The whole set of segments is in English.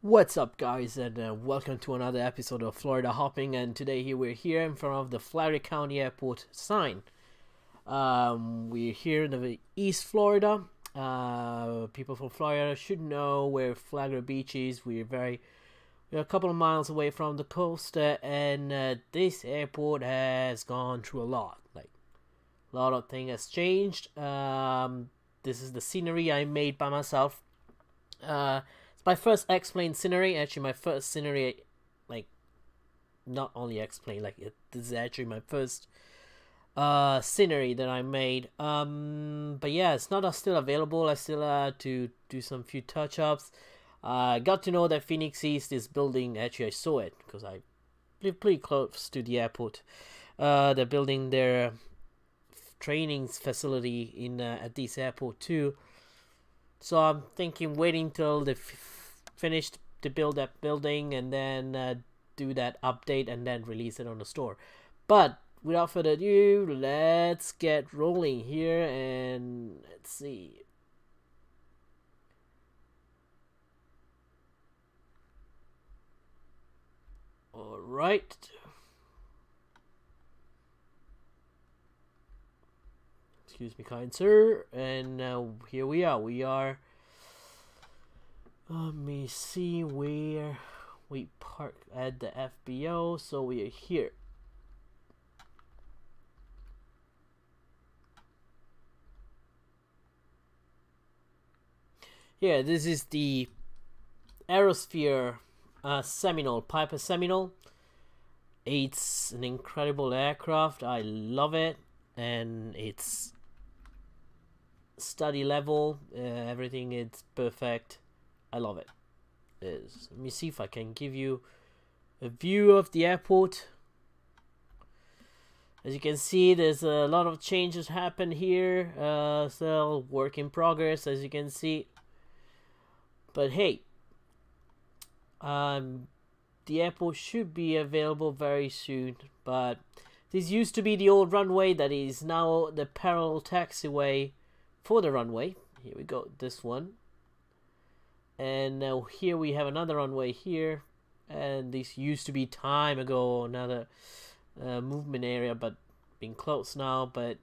What's up, guys, and welcome to another episode of Florida Hopping. And today we're here in front of the Flagler County Airport sign. We're here in the East Florida. People from Florida should know where Flagler Beach is. We're a couple of miles away from the coast, and this airport has gone through a lot. Like, a lot of things has changed. This is the scenery I made by myself. It's my first X-Plane scenery. Actually, my first scenery, like, not only X-Plane, like, this is actually my first scenery that I made. But yeah, it's not still available. I still had to do some few touch-ups. I got to know that Phoenix East is building. Actually, I saw it because I live pretty close to the airport. They're building their training facility in at this airport too. So I'm thinking waiting till they finish to build that building and then do that update and then release it on the store. But without further ado, let's get rolling here and let's see. All right. Excuse me, kind sir. And here we are. Let me see where we park at the FBO. So we are here. Yeah, this is the Aerosphere Seminole, Piper Seminole. It's an incredible aircraft. I love it, and it's study level. Everything is perfect. I love it. Let me see if I can give you a view of the airport. As you can see, there's a lot of changes happen here. Still work in progress, as you can see. But hey, the airport should be available very soon. But this used to be the old runway that is now the parallel taxiway for the runway. Here we go, this one. And now here we have another runway here, and this used to be time ago another movement area, but being closed now. But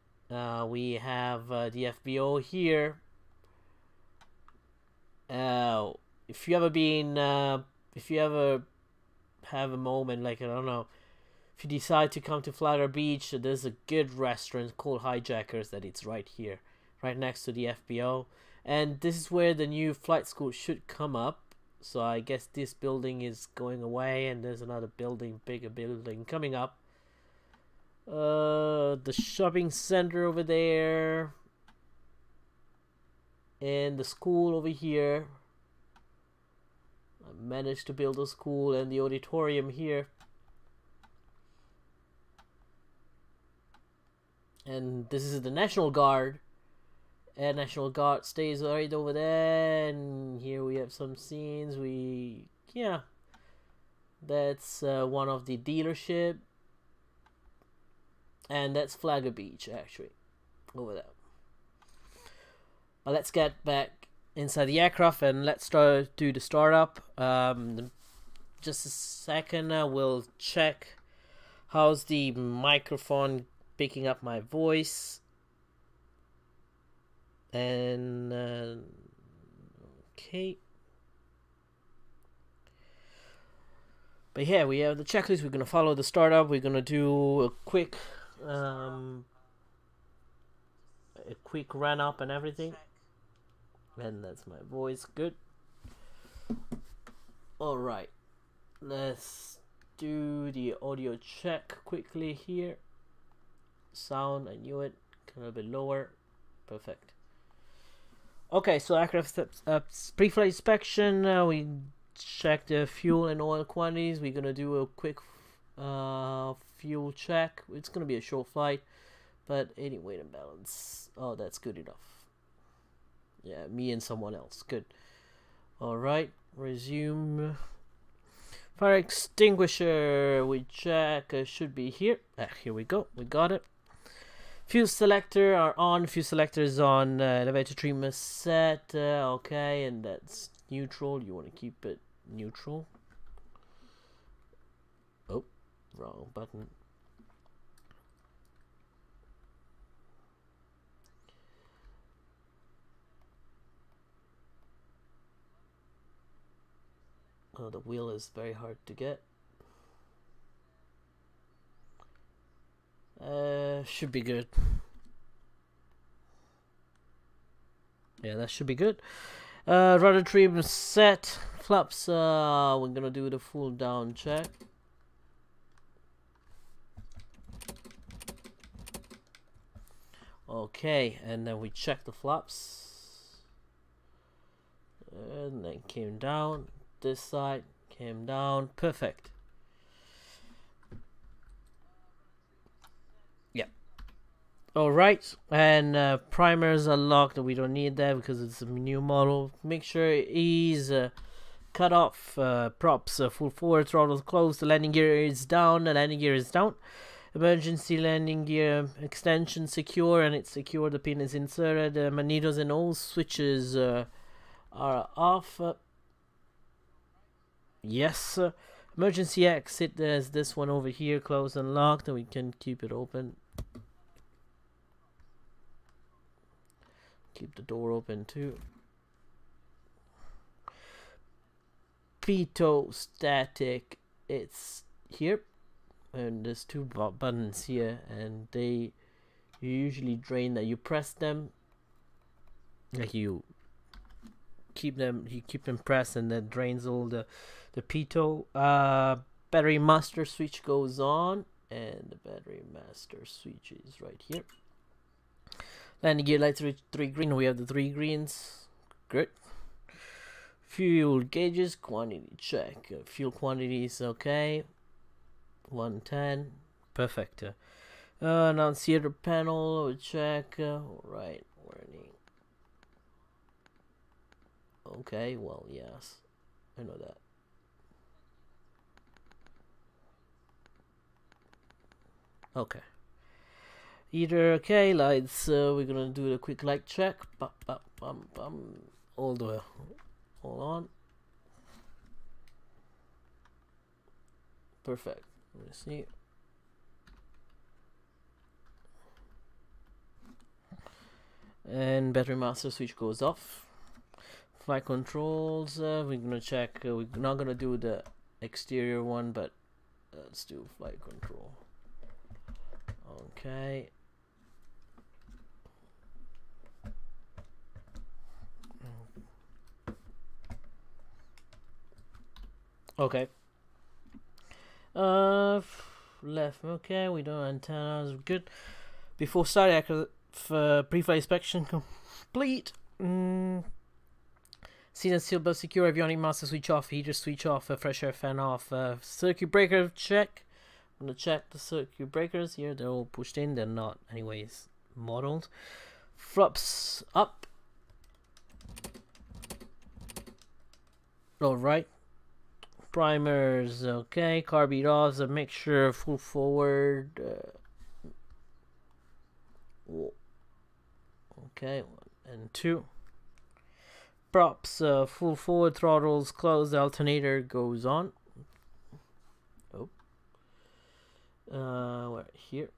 we have the FBO here. If you ever have a moment, like, I don't know, if you decide to come to Flagler Beach, there's a good restaurant called Hijackers that it's right here, right next to the FBO. And this is where the new flight school should come up. So I guess this building is going away, and there's another building, bigger building coming up. The shopping center over there, and the school over here. I managed to build a school, and the auditorium here. And this is the National Guard. And National Guard stays right over there. And here we have some scenes. Yeah, that's one of the dealership. And that's Flagler Beach, actually, over there. But let's get back inside the aircraft and let's do the startup. Just a second, we'll check how's the microphone picking up my voice. And okay, but yeah, we have the checklist. We're gonna follow the startup. We're gonna do a quick run up and everything. And that's my voice. Good. All right, let's do the audio check quickly here. Sound, I knew it. Kind of a bit lower. Perfect. Okay, so aircraft pre-flight inspection. We check the fuel and oil quantities. We're gonna do a quick fuel check. It's gonna be a short flight, but any weight and balance. Oh, that's good enough. Yeah, me and someone else. Good. All right, resume. Fire extinguisher. We check. Should be here. Here we go. We got it. Fuel selector are on. Fuel selector is on. Elevator treatment set. Okay, and that's neutral. You want to keep it neutral. Oh, wrong button. Oh, the wheel is very hard to get. Should be good. Yeah, that should be good. Rudder trim set. Flaps, we're gonna do the full down check. Okay, and then we check the flaps. And then came down. This side came down. Perfect. Yeah. Alright, and primers are locked. We don't need that because it's a new model. Make sure ease cut off props full forward, throttle closed, the landing gear is down, the landing gear is down. Emergency landing gear extension secure, and it's secure, the pin is inserted. Magnetos and all switches are off. Yes. Emergency exit, there's this one over here, closed and locked, and we can keep it open. Keep the door open too. Pitot static, it's here, and there's two buttons here, and they usually drain that. You press them, like you keep them pressed, and that drains all the pitot. Battery master switch goes on, and the battery master switch is right here. Landing gear lights reach 3 green. We have the 3 greens. Good. Fuel gauges, quantity check. Fuel quantity is okay. 110. Perfect. Annunciator panel, check. Alright, warning. Okay, well, yes. I know that. Okay. Either okay, lights. We're gonna do a quick light check. All the way. Hold on. Perfect. Let me see. And battery master switch goes off. Flight controls. We're gonna check. We're not gonna do the exterior one, but let's do flight control. Okay. Okay. Left. Okay, we don't antennas. Good. Before starting, pre-flight inspection complete. Seat and seatbelt secure. Avionics master switch off. Heater switch off. Fresh air fan off. Circuit breaker check. I'm gonna check the circuit breakers here. They're all pushed in. They're not, anyways, modeled. Flaps up. All right. Primers, okay. Carb off, a mixture, full forward. Okay, 1 and 2. Props, full forward, throttles closed, alternator goes on. Oh. Where here?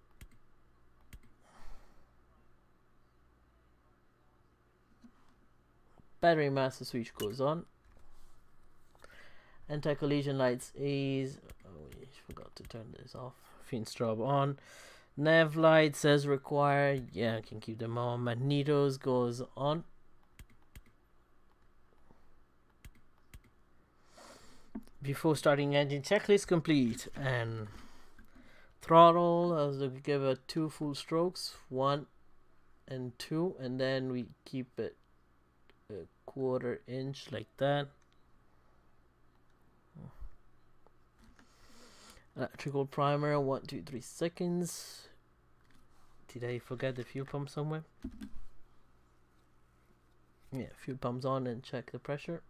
Battery master switch goes on. Anti-collision lights is, oh, we forgot to turn this off. Fin strobe on. Nav lights as required. Yeah, I can keep them on. Magnetos goes on. Before starting engine checklist complete. And throttle, as we give it 2 full strokes, 1 and 2, and then we keep it a 1/4 inch like that. Electrical primer, 1, 2, 3 seconds. Did I forget the fuel pump somewhere? Yeah, fuel pump's on, and check the pressure.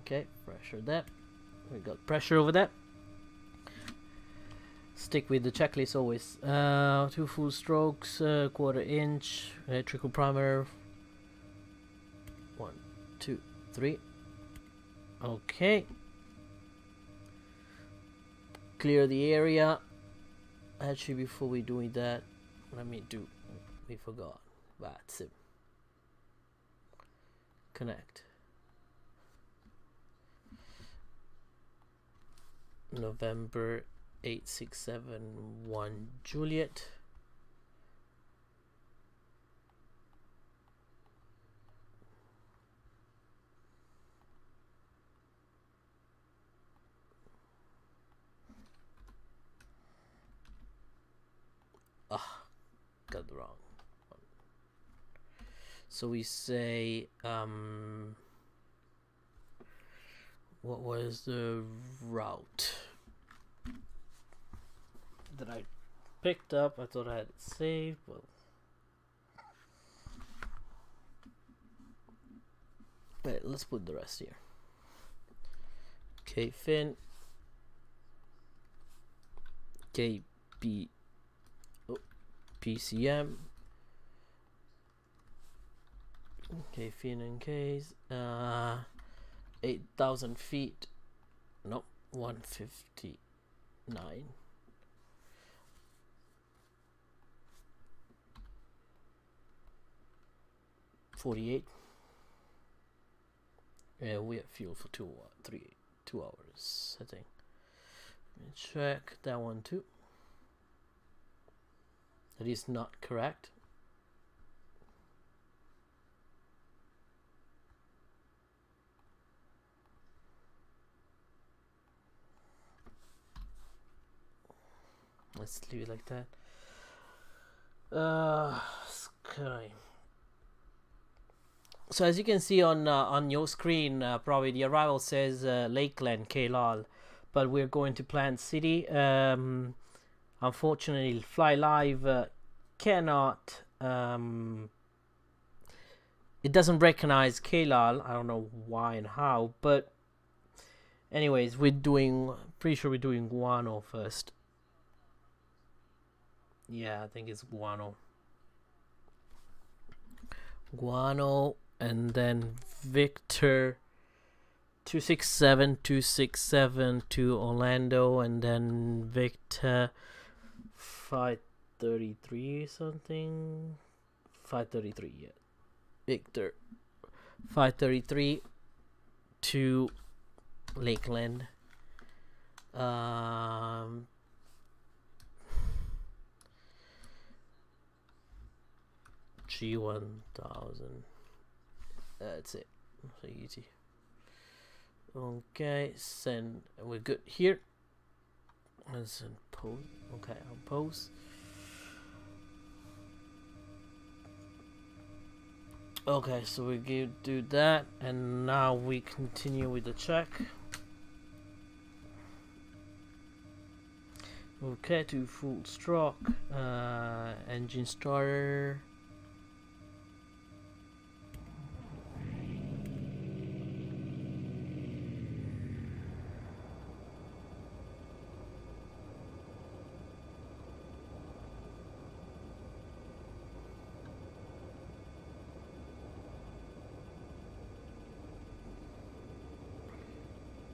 Okay, pressure that. We got pressure over that. Stick with the checklist always. 2 full strokes, 1/4 inch. Electrical primer. 1, 2, 3. Okay. Clear the area. Actually, before we doing that, we forgot VATSIM. Connect. November 8671 Juliet. Got the wrong one. So we say what was the route that I picked up? I thought I had it saved. Well, right, let's put the rest here. KFIN, KPCM, KFIN and Ks, 8,000 feet, no, 159. $48. Yeah, we have fuel for 2 hours, I think. Let me check that one too. That is not correct. Let's leave it like that. Sky. So as you can see on your screen, probably the arrival says Lakeland, Kalal, but we're going to Plant City. Unfortunately, Fly Live cannot. It doesn't recognize Kalal. I don't know why and how, but anyways, pretty sure we're doing Guano first. Yeah, I think it's Guano. Guano, and then Victor 267 to Orlando, and then Victor 533 something. 533, yeah. Victor 533 to Lakeland. G1000. That's it. So E.T.E. Okay, send. We're good here. Let's send post. Okay, I'll post. Okay, so we do that, and now we continue with the check. Okay, to full stroke. Engine starter.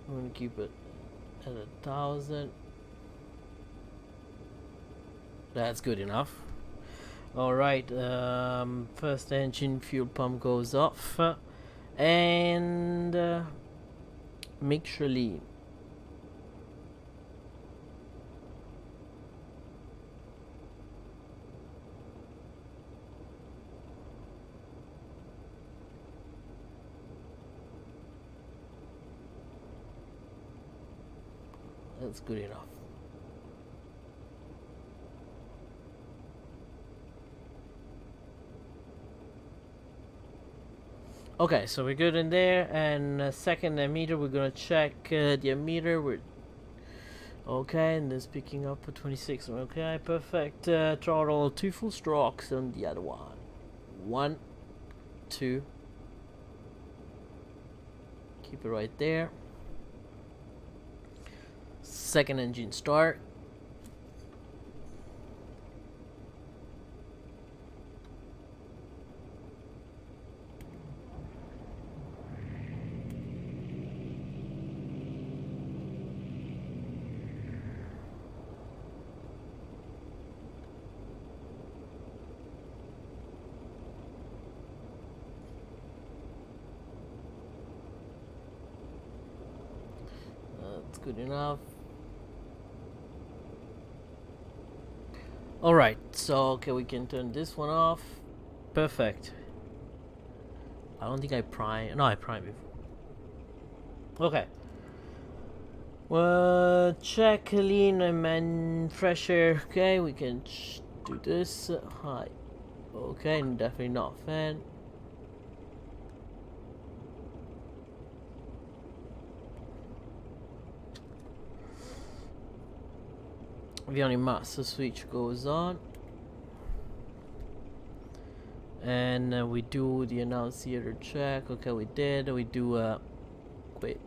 I'm gonna keep it at 1,000. That's good enough. Alright, first engine fuel pump goes off, and mixture lean. That's good enough. Okay, so we're good in there, and second ammeter, we're gonna check the ammeter. We're okay, and it's picking up for 26. Okay, perfect. Throttle 2 full strokes on the other one. 1, 2. Keep it right there. Second engine start. good enough. Alright, so okay, we can turn this one off. Perfect. I don't think I prime. No, I primed before. Okay. Well, check clean and man fresh air. Okay, we can do this. Hi. Okay, definitely not fan. The only master switch goes on, and we do the annunciator check. Okay, we did. We do a quick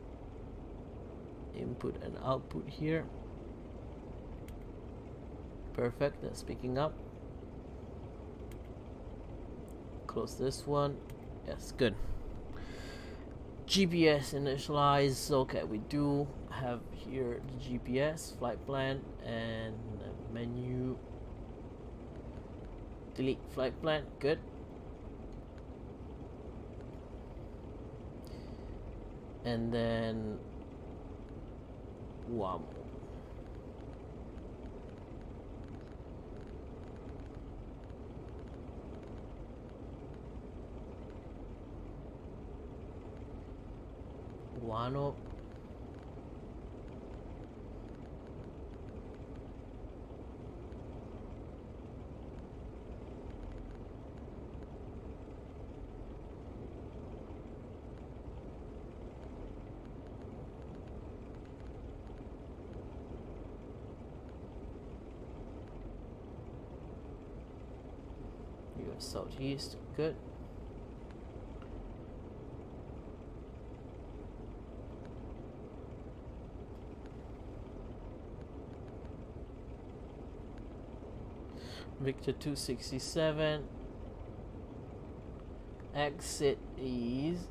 input and output here. Perfect. That's picking up. Close this one. Yes, good. GPS initialize. Okay, we do have here the GPS flight plan and menu. Delete flight plan. Good. And then wow. Wano. US Southeast, good. Victor 267. Exit ease.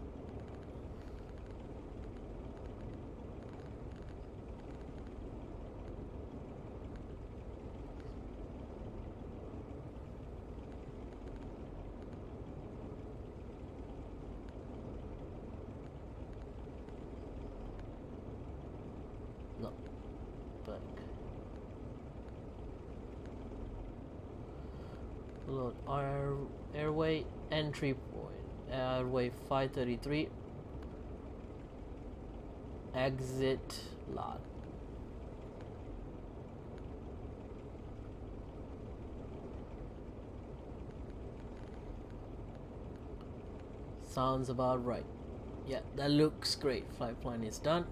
No. Back. Load our airway entry point. Airway 533. Exit lot. Sounds about right. Yeah, that looks great. Flight plan is done.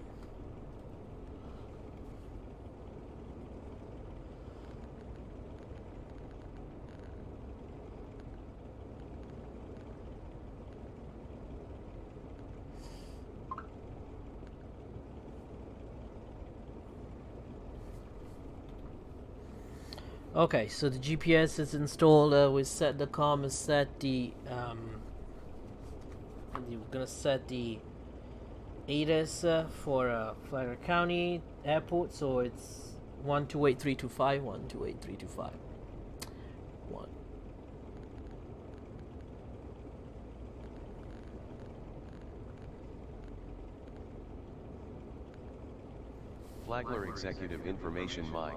Okay, so the GPS is installed. We set the comm and set the we're gonna set the ATIS for Flagler County Airport. So it's 128325, 128325. One. Flagler Executive Information Mike.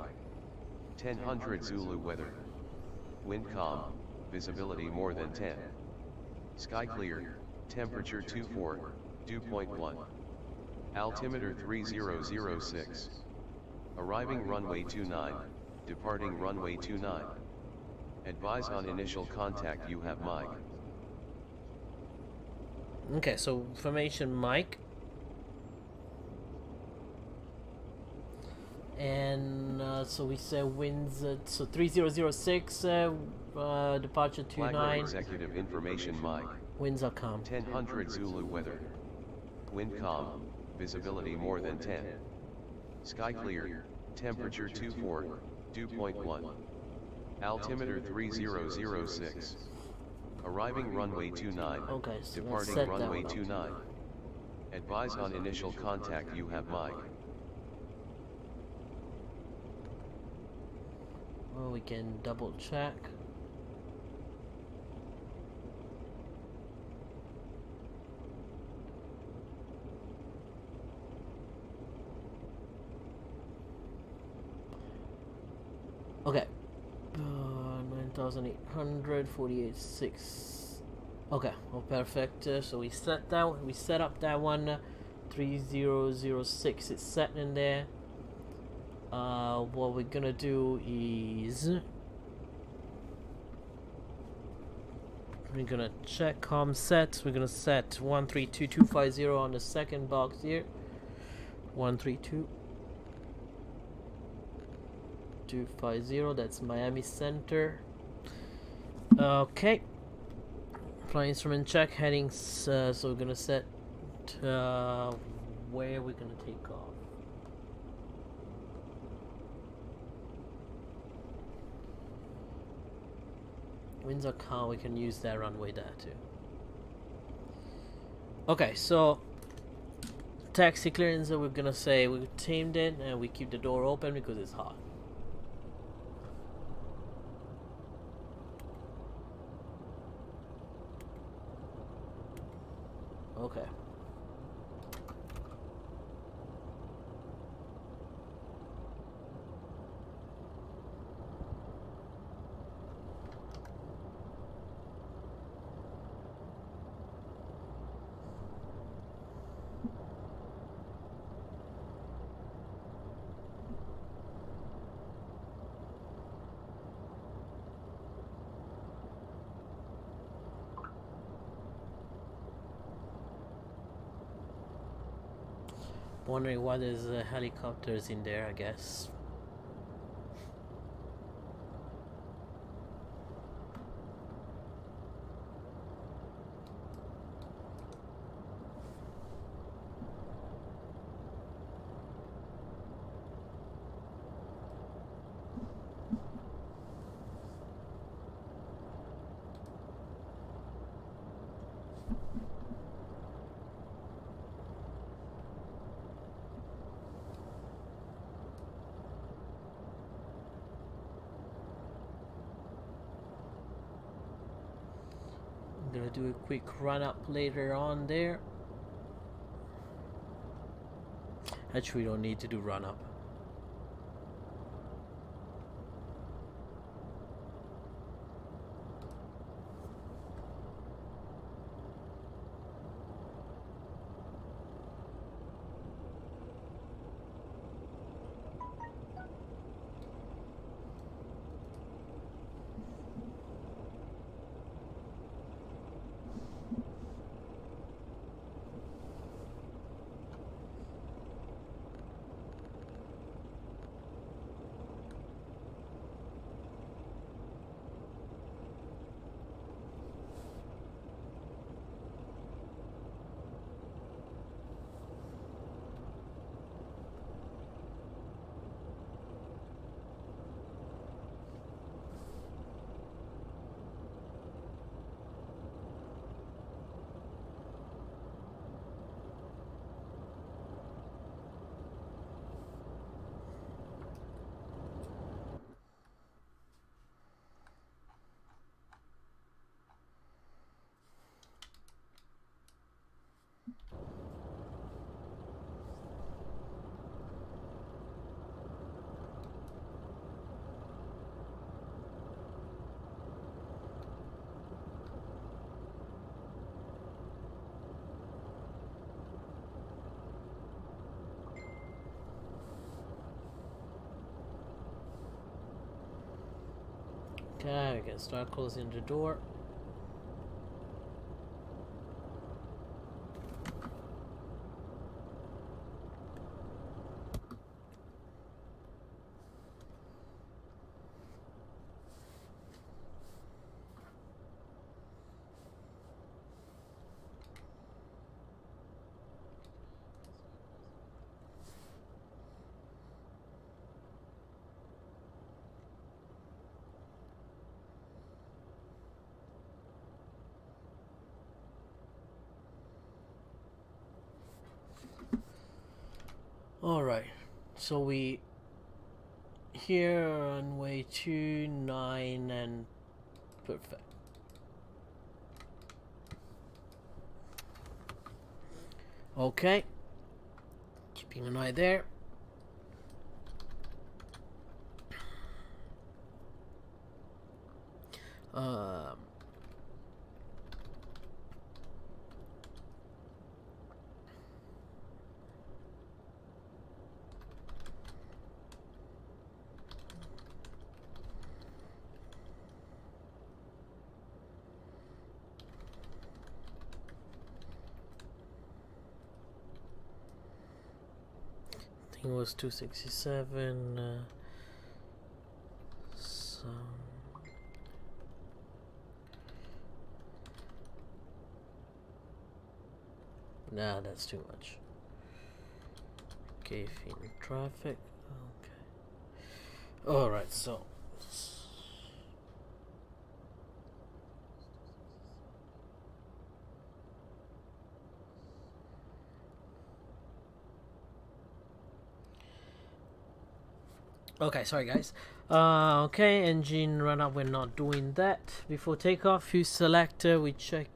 1000 Zulu weather. Wind calm, visibility more than 10. Sky clear, temperature 24, dew point 1. Altimeter 3006. Arriving runway 29, departing runway 29. Advise on initial contact you have Mike. Okay, so information Mike. And so we said winds so 3006 departure 29. Executive information Mike. Winds are calm. 1000 Zulu weather. Wind calm, visibility more than 10. Sky clear, temperature 24, dew point 1. Altimeter 3006. Arriving runway 29. Okay, so departing runway 29. Advise on initial contact you have Mike. Well, we can double check. Okay. 9,848.6. Okay, well, perfect. So we set up that one. 3006 is set in there. What we're gonna do is we're gonna check com sets. We're gonna set 132250 on the second box here. 132250. That's Miami Center. Okay. Flight instrument check headings. So we're gonna set where we're gonna take off. Windsor Car, we can use that runway there too. Okay, so taxi clearance, we're gonna say we tamed it and we keep the door open because it's hot. Okay. Wondering why there's helicopters in there, I guess. I'm gonna do a quick run up later on there. Actually, we don't need to do run up. Okay, we can start closing the door. Alright, so we here on way 29 and perfect. Okay, keeping an eye there. Um, I think it was 267. Nah, that's too much. KFIN traffic. Okay. Alright, so. Okay, sorry guys. Okay, engine run up. We're not doing that. Before takeoff, fuse selector. We checking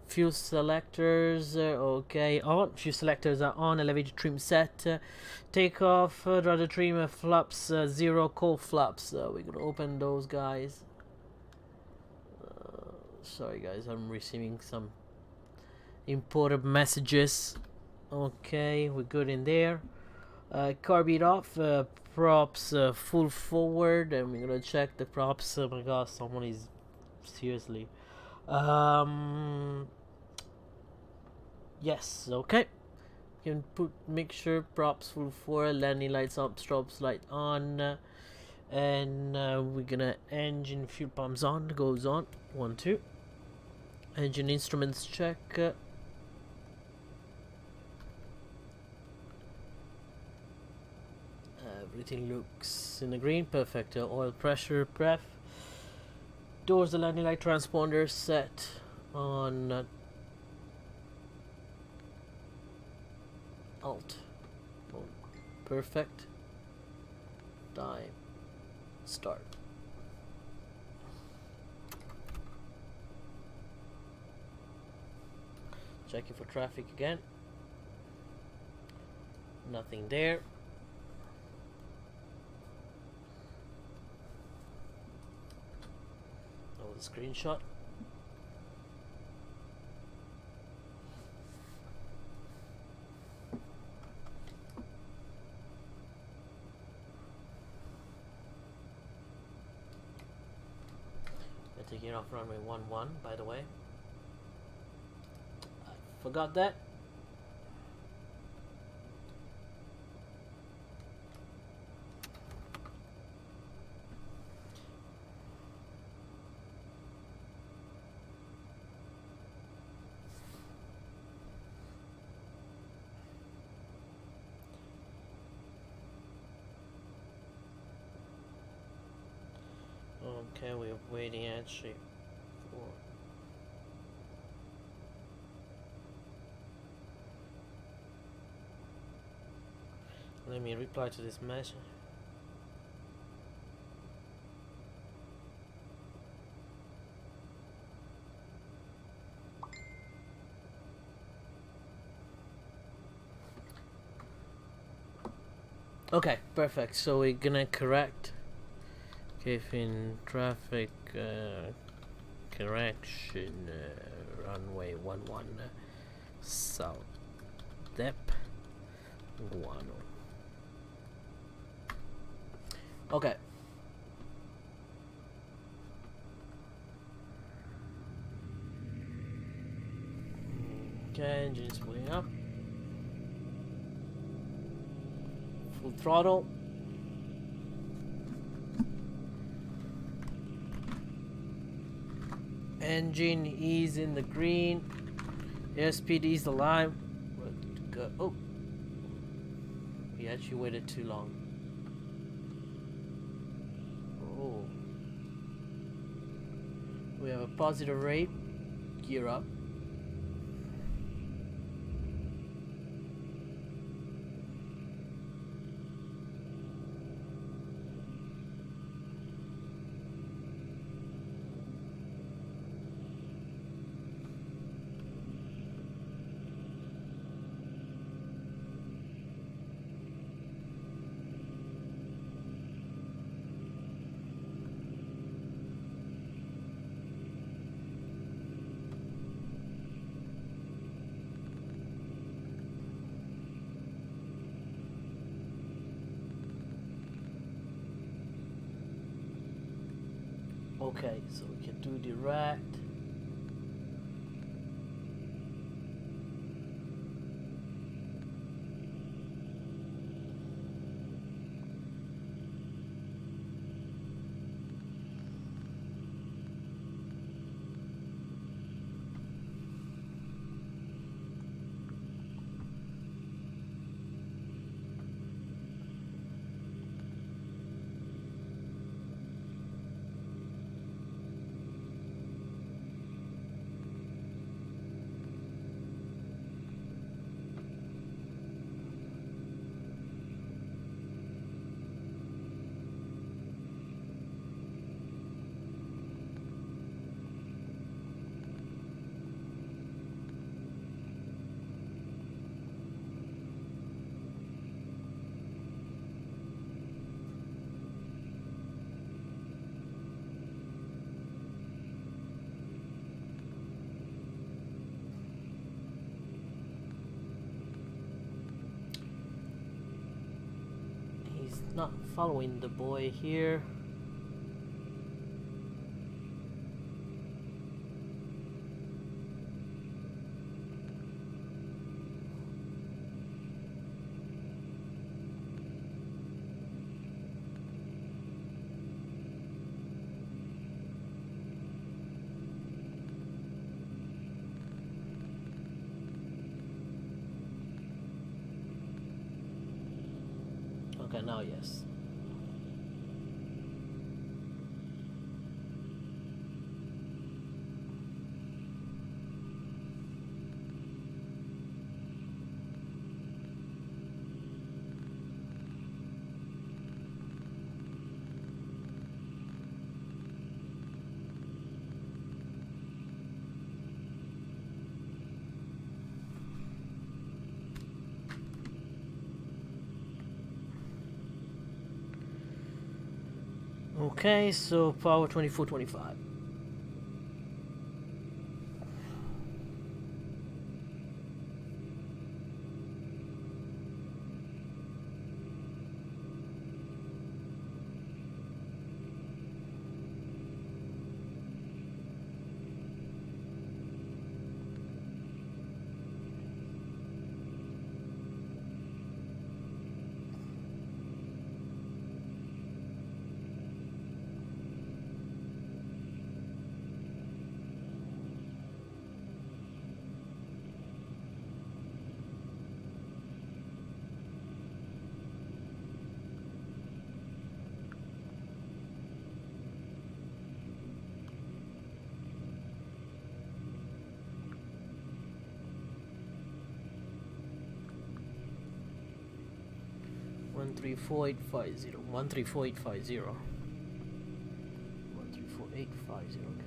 fuel selectors. Okay, on. Fuse selectors are on. Elevator trim set. Takeoff. Rudder trim flaps 0. Cold flaps. We're gonna open those guys. Sorry guys, I'm receiving some important messages. Okay, we're good in there. Carb off, props full forward, and we're gonna check the props. Oh my god, someone is seriously. Yes, okay. You can make sure props full forward, landing lights up, strobes light on, and we're gonna engine fuel pumps on, goes on. 1, 2. Engine instruments check. Everything looks in the green. Perfect. Oil pressure pref. Doors, the landing light transponder set on alt. Oh, perfect. Time. Start. Checking for traffic again. Nothing there. Screenshot. We're taking off runway 11, by the way. I forgot that. Okay, we're waiting actually for let me reply to this message. Okay, perfect. So we're gonna correct KFIN traffic correction runway 11 south depth 1. Okay. Okay, engine's pulling up. Full throttle. Engine is in the green. Airspeed is alive. Go. Oh, we actually waited too long. Oh, we have a positive rate. Gear up. Okay, so we can do direct. Not following the boy here. Okay, now yes. Okay, so power 2425. One three four eight five zero. 134850. 134850. Okay.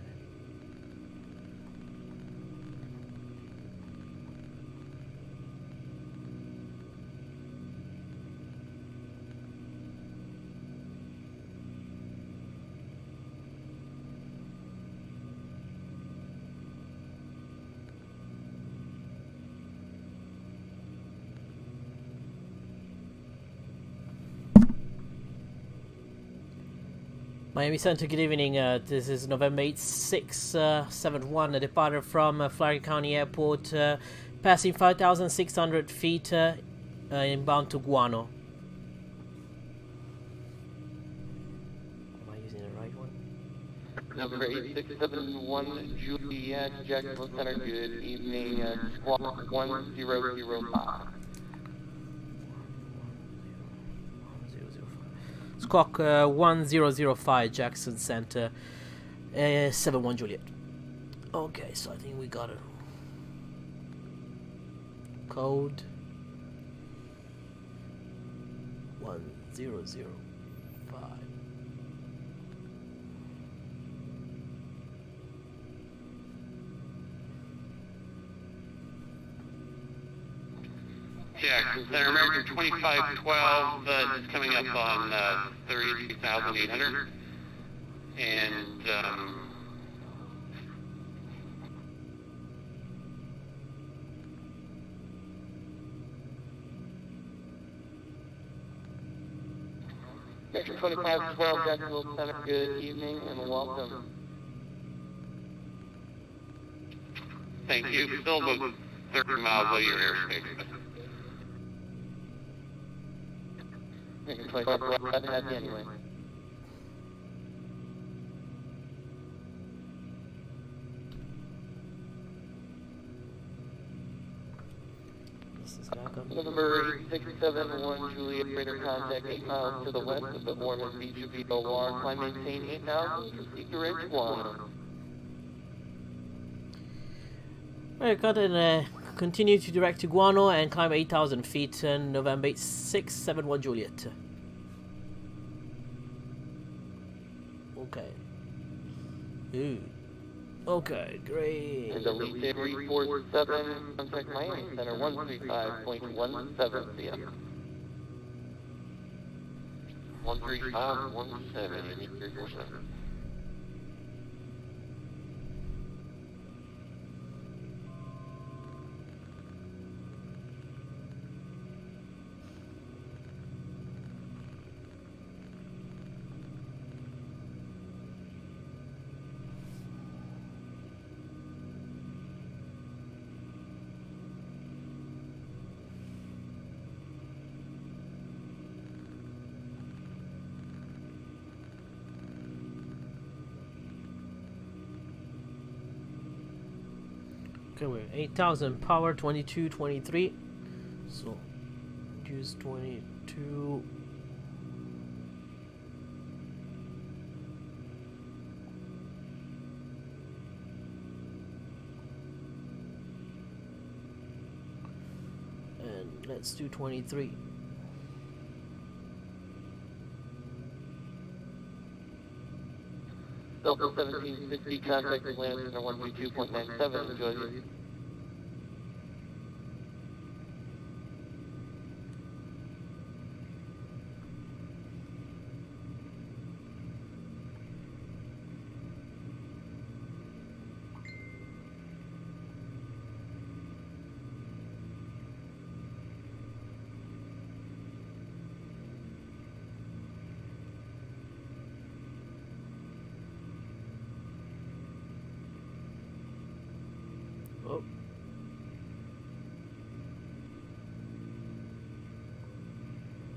Miami Center, good evening. This is November 8671, a departure from Flagler County Airport, passing 5,600 feet, inbound to Guano. Am I using the right one? Number 8671, Juliet, Jacksonville Center, good evening, squawk 1005. Squawk 1005 Jackson Center, 71 Juliet. Okay, so I think we got a code 1005. Jackson Center, American 2512, just coming up on 32,800. And, American 2512, Jacksonville Center, good evening and welcome. Thank you. Still about 30 miles out of your airspace. Making 25 right ahead anyway. This is back up. Number 671 Juliet, radar contact 8 miles to the west of the Ormond Beach of VOR. Climb maintain 8,000, proceed direct Guano. Alright, got and continue to direct to Guano and climb 8,000 feet in November 671 Juliet. Okay. Ooh. Okay, great. And Elite 347, contact Miami Center 135.17 CM. 13517, Elite 347. Okay, we're 8,000 power 22, 23. So use 22. And let's do 23. Delta 1760, contact Atlanta Center 132.97, enjoy you. Oh.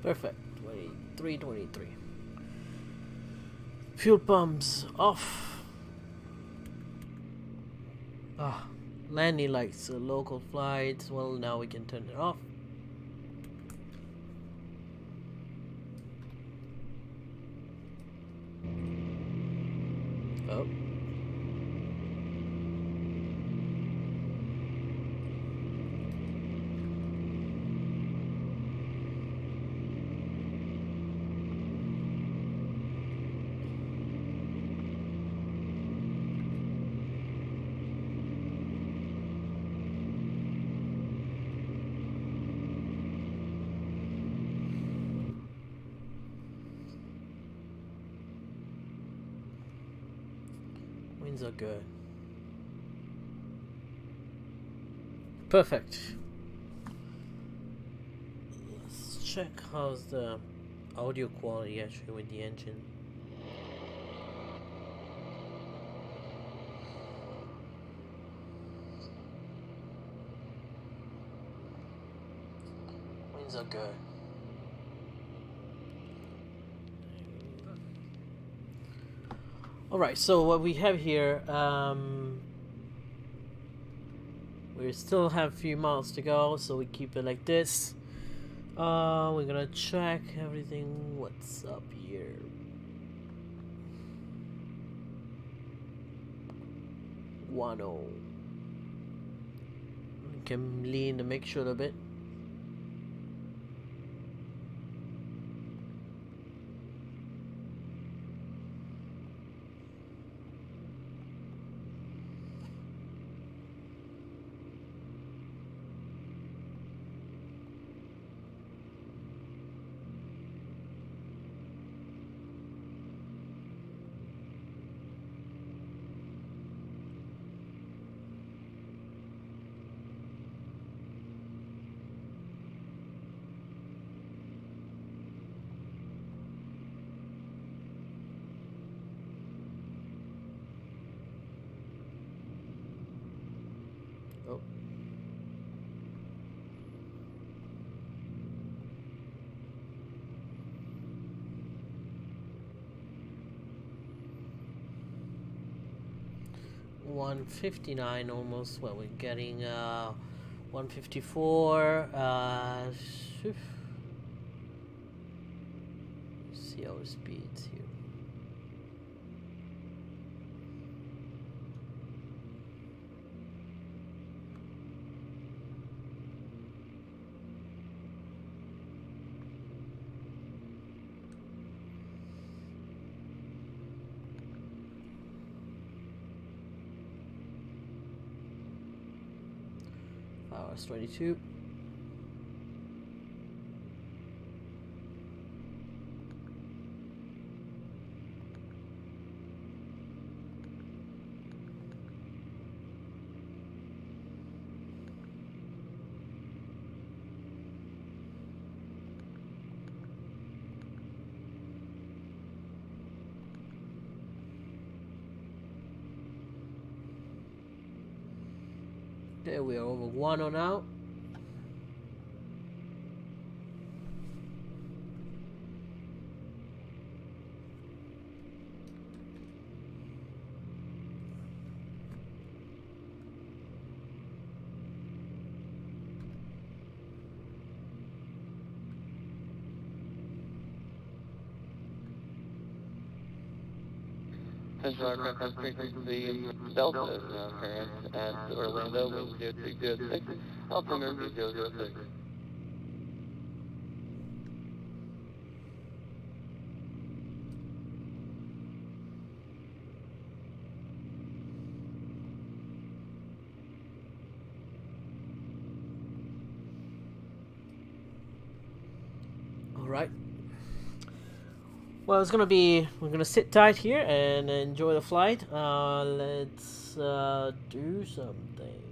Perfect. 23, 23. Fuel pumps off. Ah, landing lights, local flights. Well, now we can turn it off. Oh. Winds are good. Perfect. Let's check how's the audio quality actually with the engine. Winds are good. Alright, so what we have here, we still have a few miles to go, so we keep it like this. We're gonna check everything. What's up here? Guano. We can lean to make sure a bit. 159 almost. Well, we're getting 154. See our speeds here. Hours 22. There we are over 1 on out. Central aircraft has frequency Delta current at Orlando, wind 0306, altimeter 006. All right. Well, we're gonna sit tight here and enjoy the flight. Let's do something.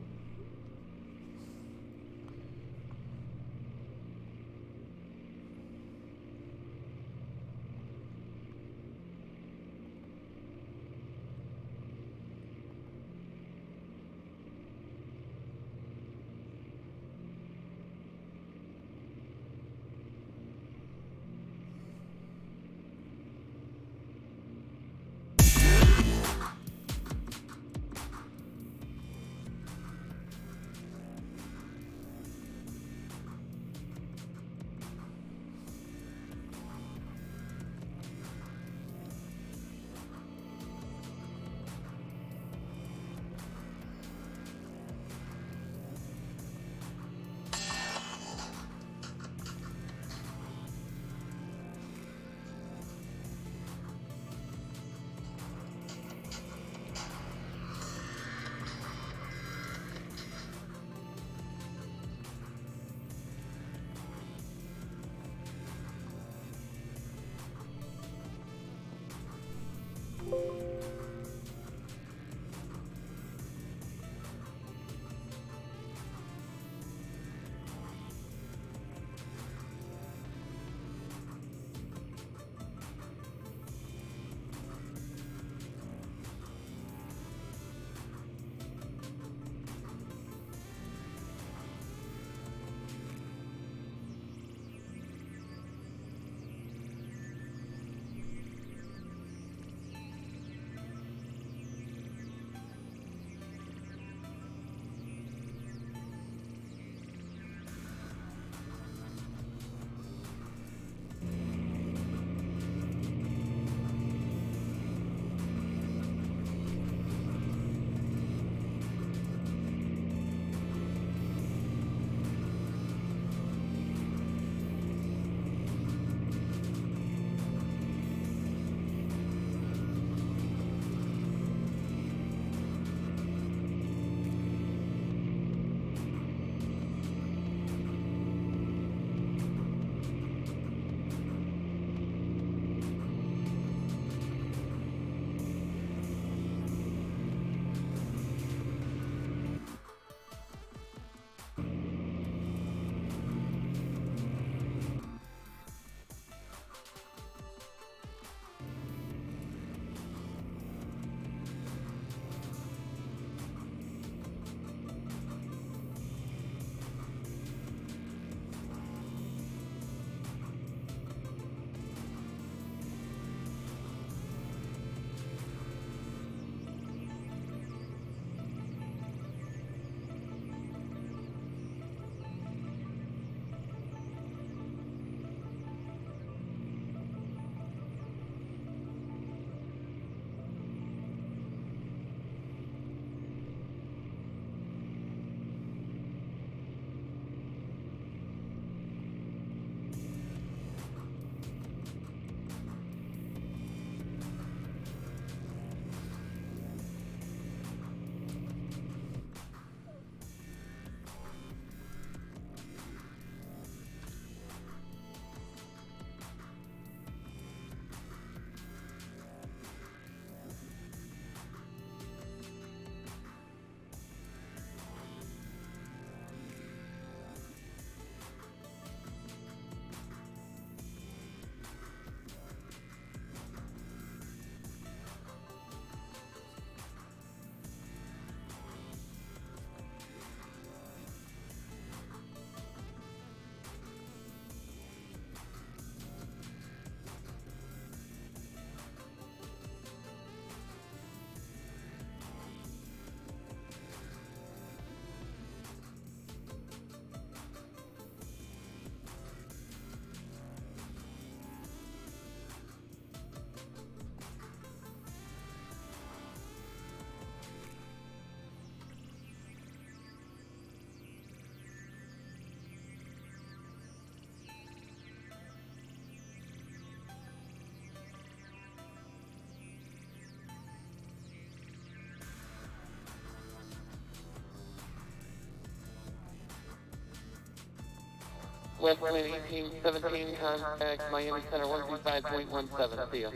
West wind 1817, contact Miami Center 135.17. See ya.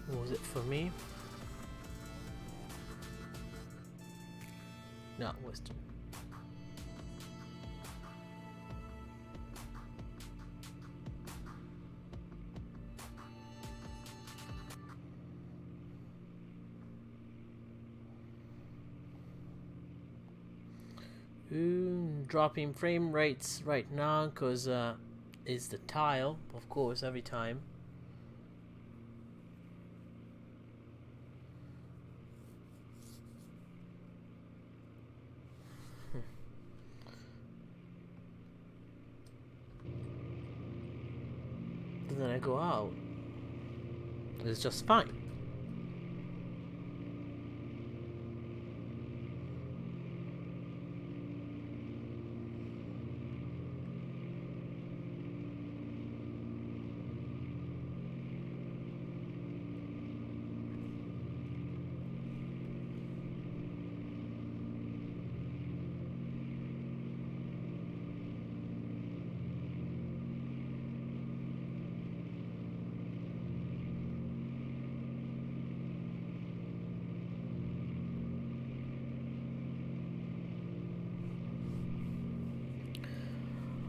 What was it for me? No, Western. Dropping frame rates right now because it's the tile, of course, every time. And then I go out. It's just fine.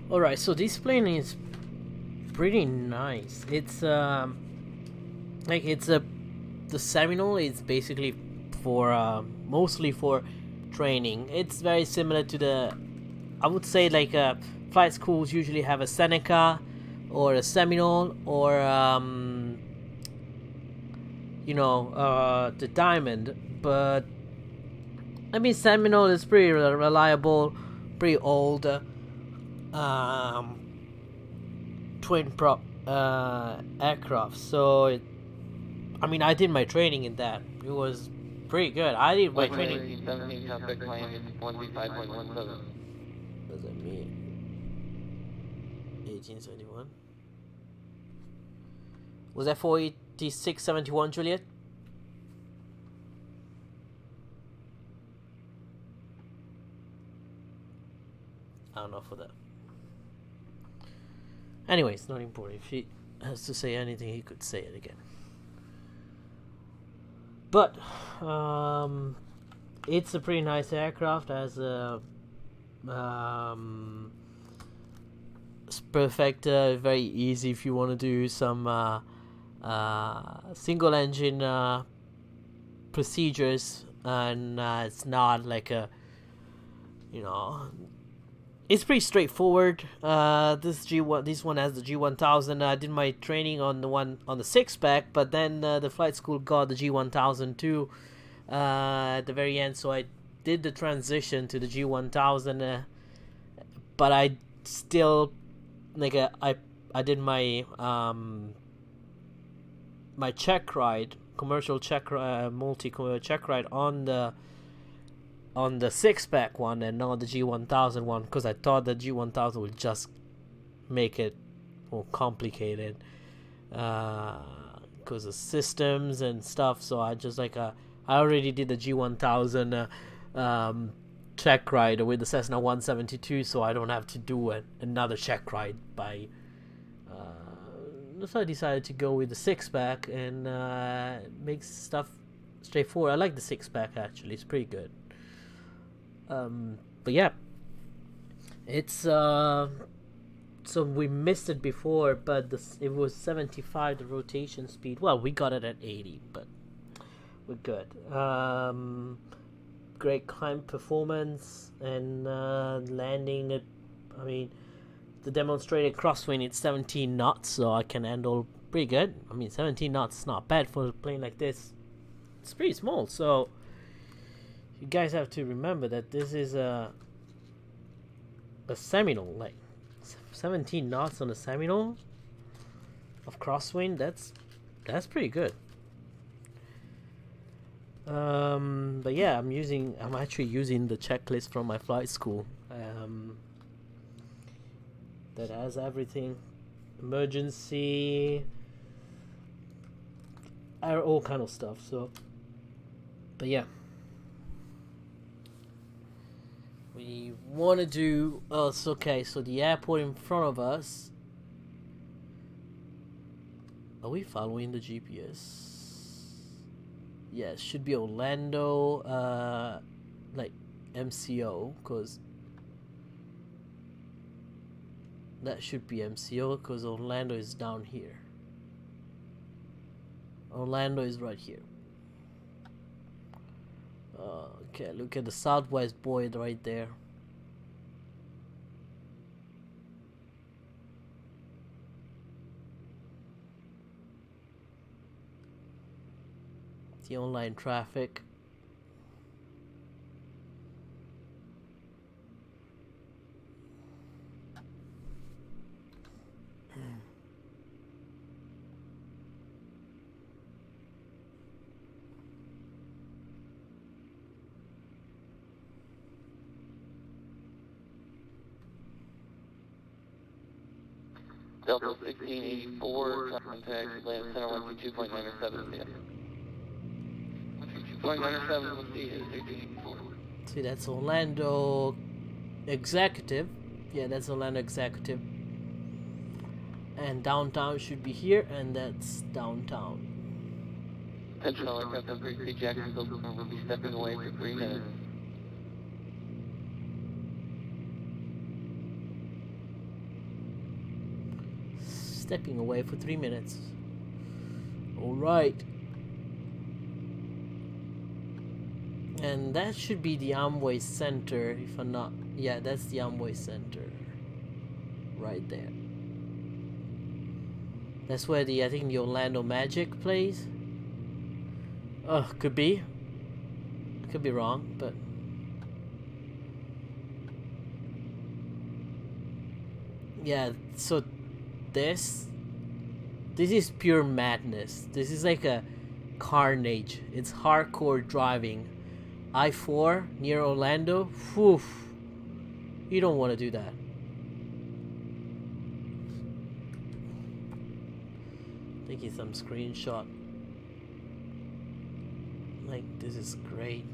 Alright, so this plane is pretty nice. It's like it's the Seminole is basically for mostly for training. It's very similar to the, I would say, like flight schools usually have a Seneca or a Seminole or you know, the Diamond, but I mean Seminole is pretty reliable, pretty old. Twin prop aircraft, so I mean I did my training in that. It was pretty good. I did my training. 1817, contact Miami 135.17. What does that mean? 1871. Was that 48671, Juliet? I don't know for that. Anyway, it's not important. If he has to say anything, he could say it again. But it's a pretty nice aircraft. As a it's perfect, very easy if you want to do some single engine procedures, and it's not like a, you know. It's pretty straightforward. This one has the G1000. I did my training on the one on the 6-pack, but then the flight school got the G1000 too at the very end, so I did the transition to the G1000. But I still like I did my my check ride, commercial check multi check ride on the 6-pack one and not the G1000 one, because I thought the G1000 would just make it more complicated because of systems and stuff. So I just like I already did the G1000 check ride with the Cessna 172, so I don't have to do another check ride by so I decided to go with the 6-pack and makes stuff straightforward. I like the 6-pack actually, it's pretty good. But yeah, it's so we missed it before, but it was 75 the rotation speed. Well, we got it at 80, but we're good. Great climb performance and landing it. I mean, the demonstrated crosswind it's 17 knots, so I can handle pretty good. I mean, 17 knots is not bad for a plane like this. It's pretty small, so you guys have to remember that this is a Seminole, like 17 knots on a Seminole of crosswind. That's pretty good. But yeah, I'm actually using the checklist from my flight school that has everything: emergency, all kind of stuff. So, but yeah, we want to do. Oh, it's okay. So the airport in front of us. Are we following the GPS? Yeah, it should be Orlando, like MCO, because that should be MCO, because Orlando is down here. Orlando is right here. Okay, look at the Southwest Boyd right there. The online traffic. Delta 1684, contact land center 122.907. 122.907 with the 1684. See, that's Orlando Executive. Yeah, that's Orlando Executive. And downtown should be here, and that's downtown. Attention all aircraft on 33 Jacksonville will be stepping away for 3 minutes. Stepping away for 3 minutes. Alright. And that should be the Amway Center, if I'm not... Yeah, that's the Amway Center. Right there. That's where I think the Orlando Magic plays. Could be. Could be wrong, but... Yeah, so... This is pure madness. This is like a carnage. It's hardcore driving. I-4 near Orlando. Whew. You don't want to do that. Taking some screenshot. Like, this is great.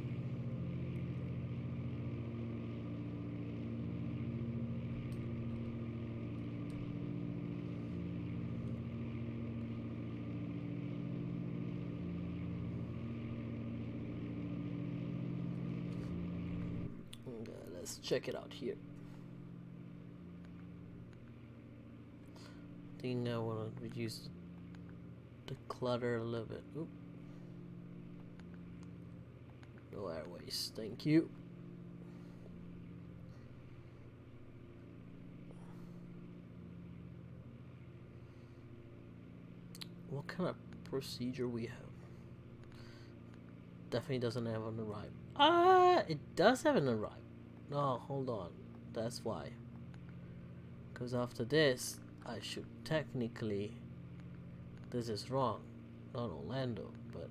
Let's check it out here. I think I want to reduce the clutter a little bit. Oop. No airways, thank you. What kind of procedure we have? Definitely doesn't have an arrive. It does have an arrive. No, hold on. That's why. Because after this, I should technically... This is wrong. Not Orlando, but...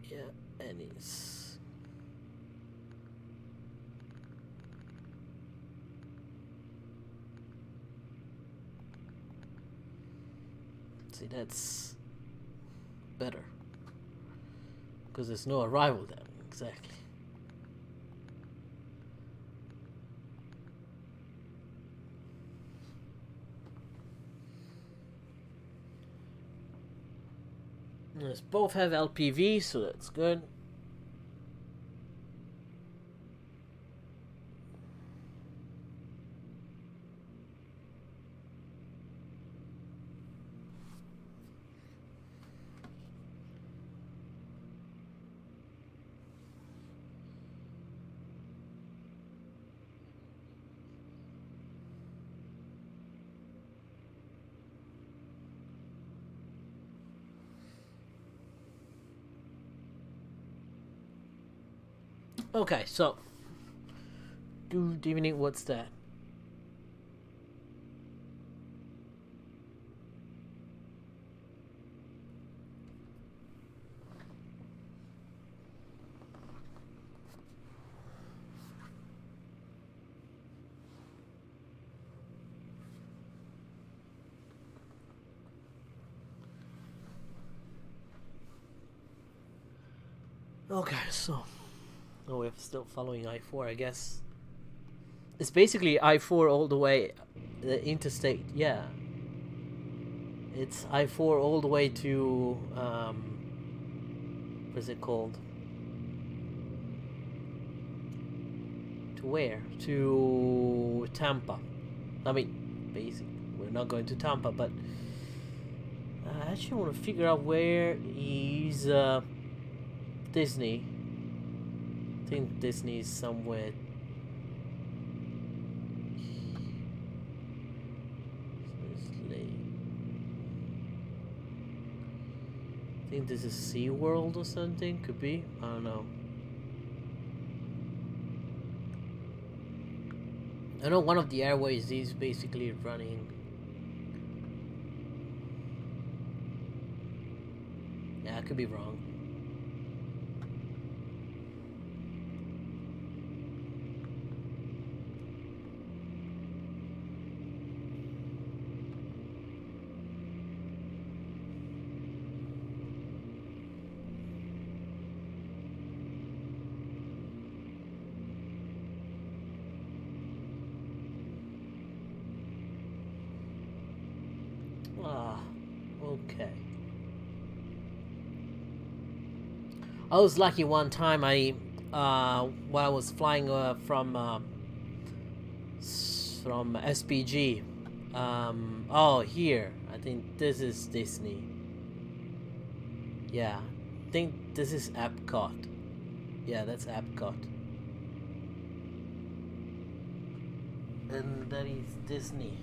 Yeah, and it's... See, that's... better, because there's no arrival then. Exactly. Let's both have LPV, so that's good. Okay, so do you need what's that? Okay, so we're still following I-4, I guess. It's basically I-4 all the way, the interstate, yeah. It's I-4 all the way to, what's it called? To where? To Tampa. I mean, basically, we're not going to Tampa, but I actually want to figure out where is Disney. I think Disney is somewhere. I think this is SeaWorld or something. Could be. I don't know. I know one of the airways is basically running. Yeah, I could be wrong. Okay. I was lucky one time. While I was flying from SPG. Oh, here. I think this is Disney. Yeah, I think this is Epcot. Yeah, that's Epcot. And that is Disney.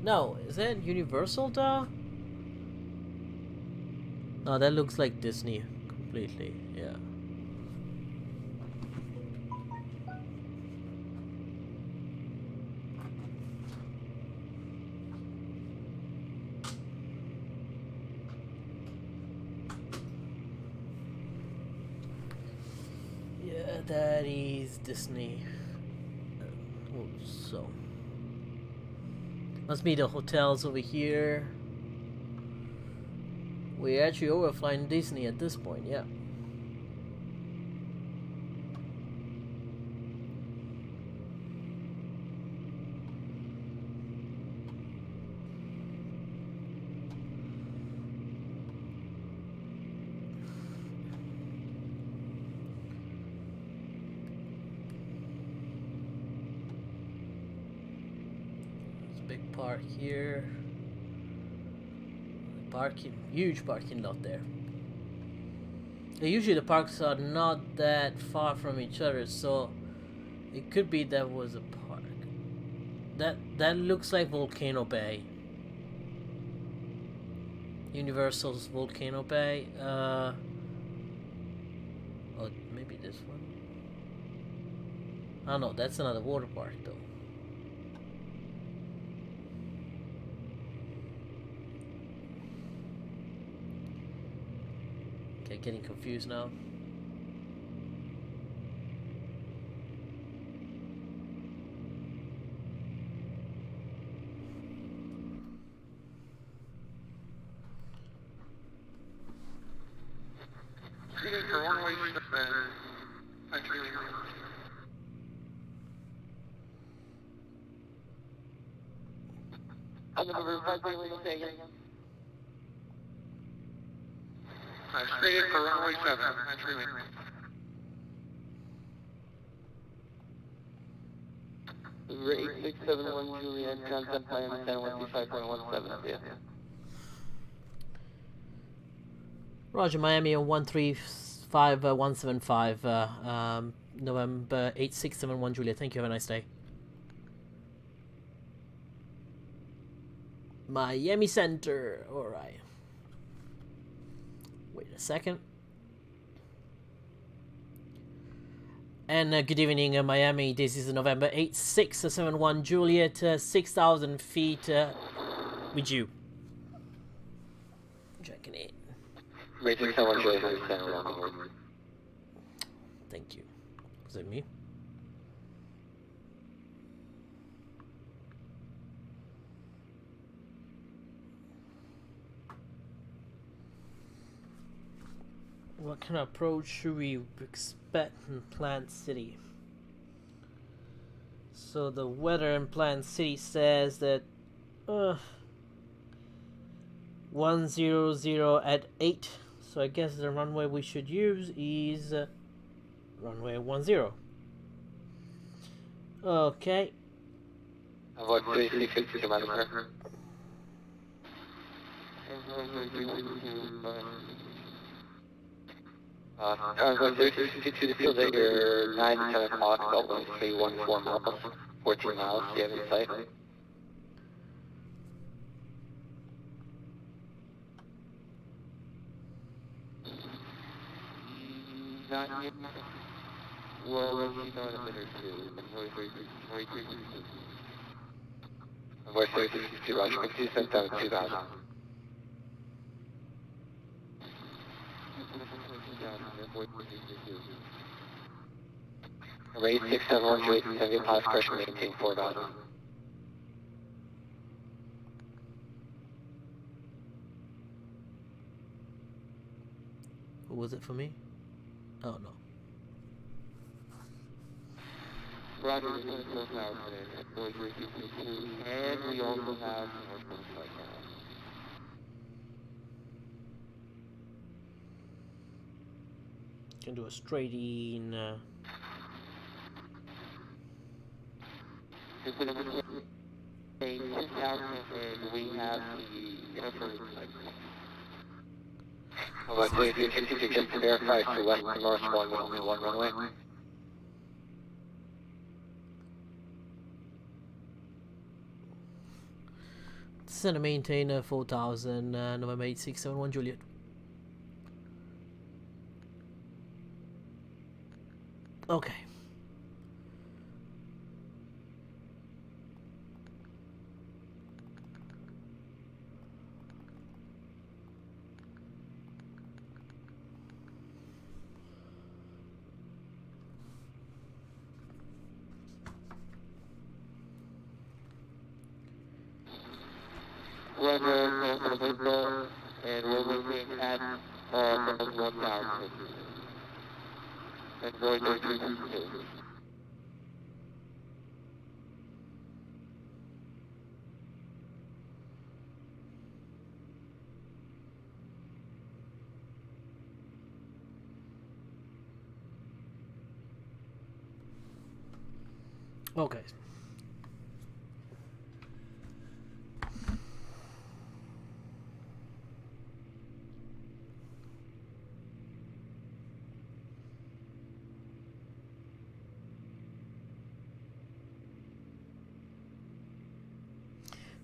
No, is that Universal though? No, that looks like Disney completely, yeah. Yeah, that is Disney. Oh, so must be the hotels over here. We're actually overflying Disney at this point, yeah. There's a big park here. Huge parking lot there. Usually the parks are not that far from each other, so it could be that was a park. That looks like Volcano Bay. Universal's Volcano Bay. Oh, maybe this one. I don't know. That's another water park though. Okay, getting confused now. Straight in for runway 7, entry main. Rate 671 Juliet, contact Miami 1015.17, yeah. Roger, Miami on 135175, November 8671 Juliet. Thank you, have a nice day. Miami Center, alright. Wait a second. And good evening, Miami. This is November 8671 Juliet, 6,000 feet with you. Checking it. Rating 71 Juliet, understand around the board. Thank you. Is it me? What kind of approach should we expect in Plant City? So the weather in Plant City says that 100 at 8. So I guess the runway we should use is runway 10. Okay. About 3650 to Manchester. About 3652 to field at your 9 to 10 o'clock, Dublin 314 miles, 14 miles, do you have in sight? Not yet. Well, let's see on a minute or two. About 3652, Roger. Continue sent down to 2000. Rate 671 to 870, pilot pressure maintain 4000. What was it for me? Oh no. Roger, there's no close power today. And we also have more close right now. Can do a straight in. And we have the interference cycle. About 350 just to verify to west to north 1 runway. Center maintain 4000, November 8671 Juliet. Okay. Roger, and we're looking at 1,000. And going to 352. Okay.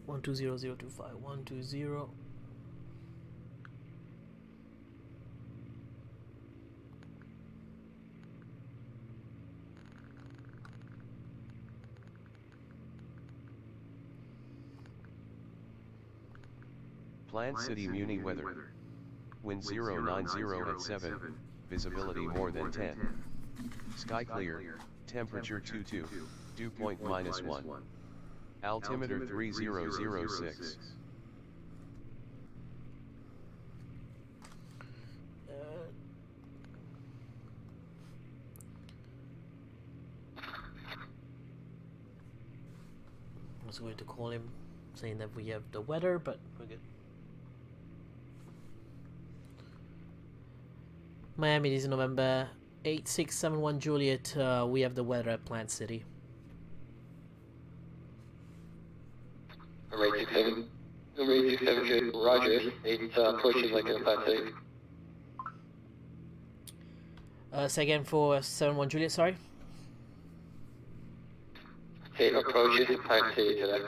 One two zero zero two five 120. Plant City Muni weather. Wind 090 at 7, visibility more than 10. Sky clear, temperature 22, dew point -1. Altimeter 3006. I was going to call him saying that we have the weather, but we're good. Miami is November 8671 Juliet. We have the weather at Plant City. Rate 67, Roger. It's approaching like in a Plant City. Say again for 71 Juliet, sorry. It approaches Plant City today.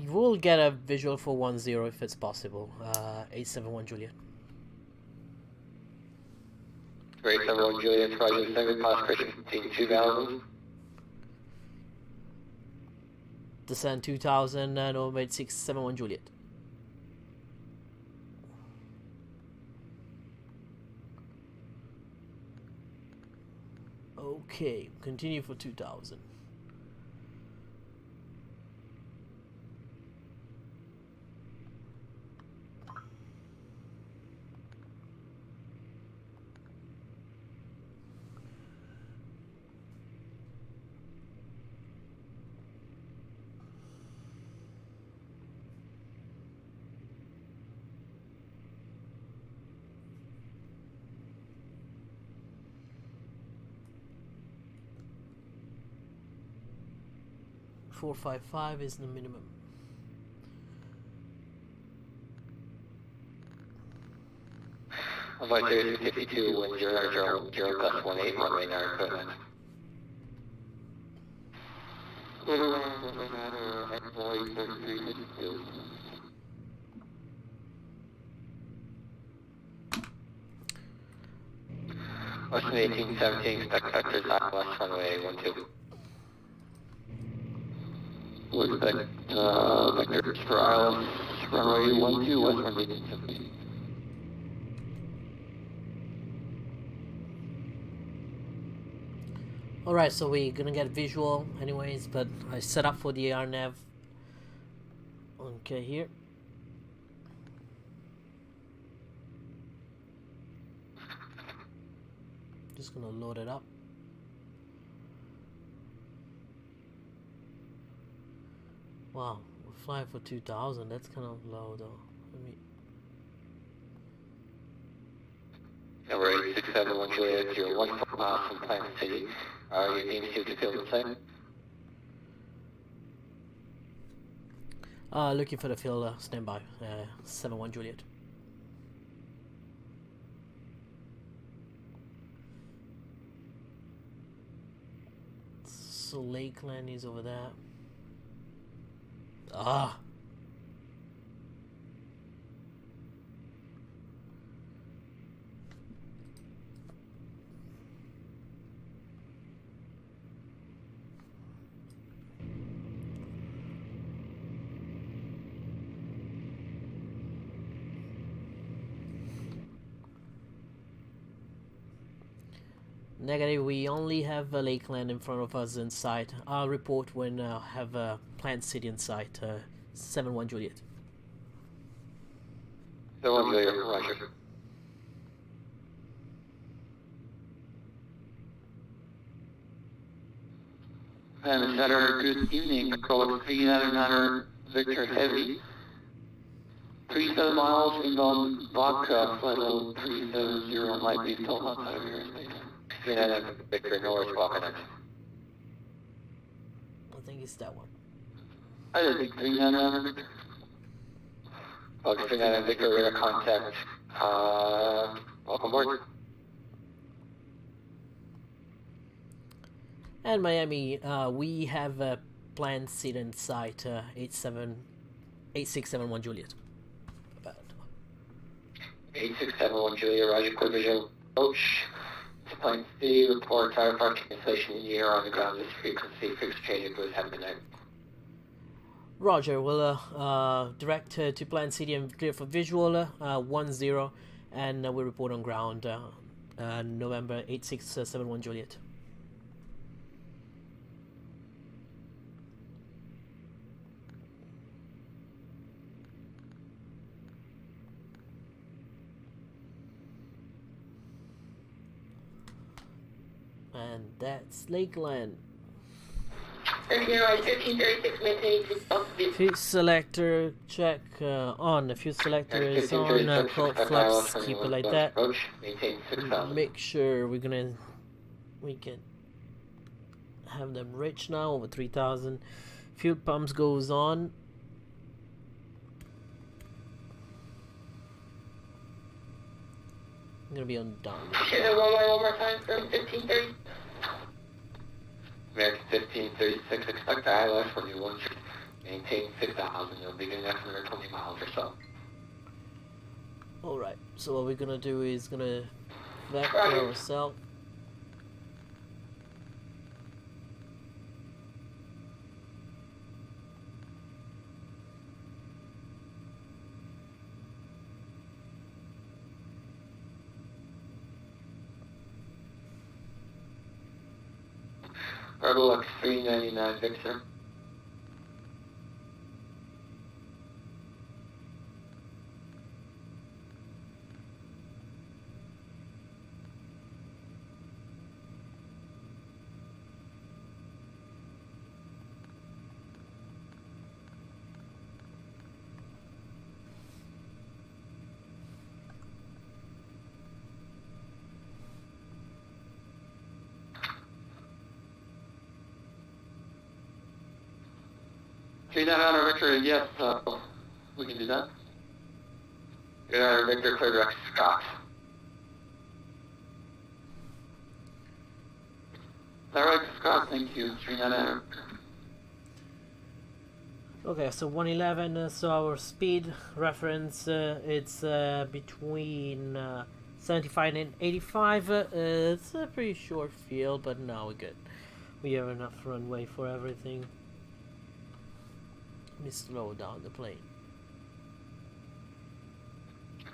We'll get a visual for 10 if it's possible. 871 Juliet. Rate 71 Juliet, Roger. Second pass pressure 2000. Descend 2000 and over 8671 Juliet. Okay, continue for 2000. 455 is the minimum. Flight 32, wind 000, gust 18, runway 9 equipment. Envoy 3352. Western 1817, expect vectors west runway 12. We'll expect vectors for ILS runway 12, west runway 1817. Alright, so we're gonna get visual anyways, but I set up for the RNAV. Okay, here. Just gonna load it up. Wow, we're flying for 2,000. That's kind of low though. Let me. Number 8671 Juliet, 014 miles from Plant City. Are you deemed to field the same? Looking for the field, standby, 71 Juliet. So Lakeland is over there. Ah. Negative, we only have Lakeland in front of us in sight. I'll report when I have Plant City in sight, 71 Juliet. 71 Juliet, roger. And Center, good evening. Control Niner Victor Heavy. 37 miles inbound vodka, flight level 370 might be still outside of airspace. 39 Victor Norris, walking in. I think it's that one. I did think 39 Victor. Okay, 39 Victor, radar contact. Welcome aboard. And Miami, we have a planned seat in sight, 8671 Juliet. 8671 Juliet, roger, clear visual approach. Plane C, report tire parking installation in year on the ground, this frequency, fixed change, good, have a good night. Roger, we'll direct to Plan City and clear for visual, 10, and we'll report on ground, November 8671 Juliet. And that's Lakeland. Fuel selector check on. The fuel selector is on. Cold flaps, keep it like that. Make sure we can have them rich now, over 3,000. Fuel pumps goes on. I'm gonna be on down. One more time from 1530. American 1536, expect ILS for new ones. Maintain 6,000, you'll be getting another 20 miles or so. Alright, so what we're gonna do is gonna vector ourselves. Herbal X399 Victor. 3900 Victor, yes, we can do that. 3900 Victor, clear direct Scott. Direct Scott, thank you. 3900. Okay, so 111, so our speed reference, it's between 75 and 85. It's a pretty short field, but now we're good. We have enough runway for everything. Let me slow down the plane.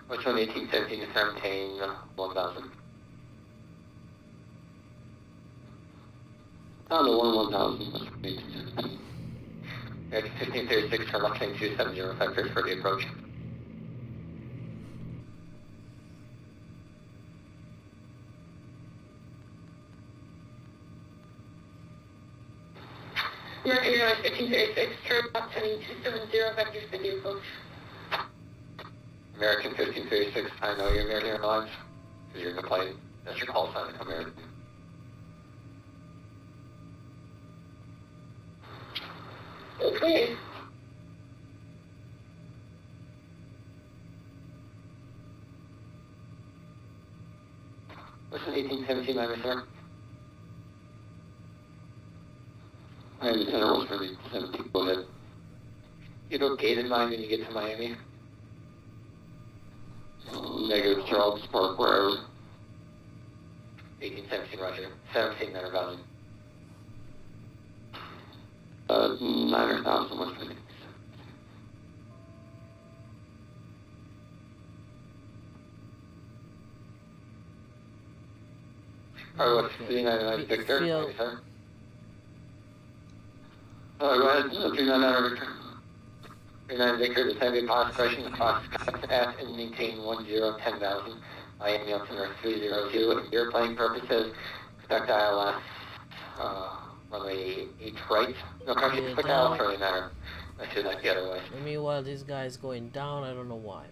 Which one, 18, 17, 17, 1000? On the 1000. 1536 for left lane 270, factors for the approach. American Airlines 1536, turn left heading 270, vectors for the approach. American 1536, I know you're American Airlines, because you're in the plane. That's your call sign, American. Okay. Listen, 1817, Miami Center. Miami Center was for the 17, go ahead. You know gate in mind when you get to Miami? Negative Charles Park, wherever. 1817, roger. 17, 9,000. 9,000 West Virginia. Alright, what's 399 Victor? Go ahead, 399 Victor. 39 Victor, descending pause correction across Scott and maintain 10,000. Miami altimeter 302. Airplane purposes, conduct ILS, runway 8 right. No, correction, click ILS for matter. I should not the other way. Meanwhile, this guy's going down, I don't know why.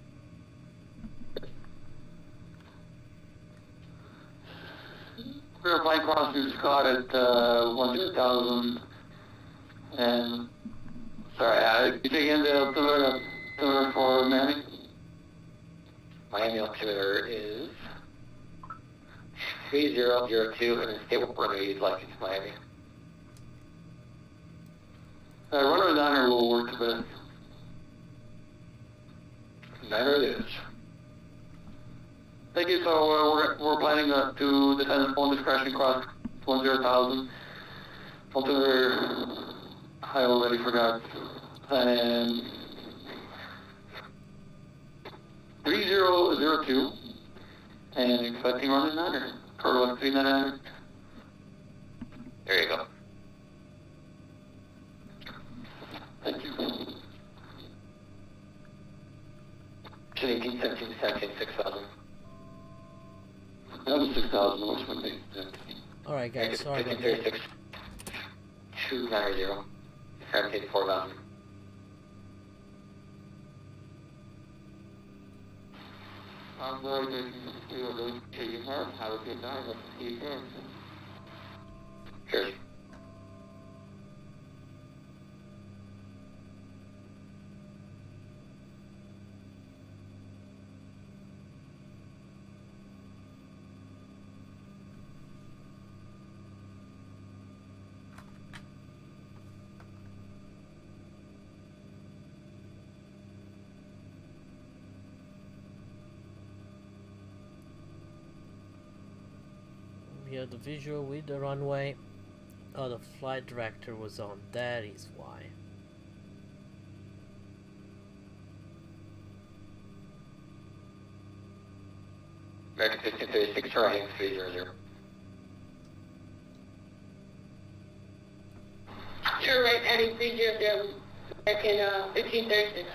We're flying crossing Scott at 10,000 and sorry, you take in the altimeter for Miami? Miami altimeter is 3002 and the stable runway is like into Miami. Runway 9 will work the best. 9 it is. Thank you. So we're planning to descend on discretion cross 10,000. Altimeter, I already forgot. And 3002. And expecting running 9er. Total 399. There you go. Thank you. 18, 17, 17, 6,000. That was 6,000, which would be 17. Alright guys, sorry about that. 36, 290, 17, 4,000. I'm going to take your heart. Have a good night. Let's see you again. Cheers. We have the visual with the runway. Oh, the flight director was on. That is why. American 1536, trying 300. Turn right heading 300, American 1536.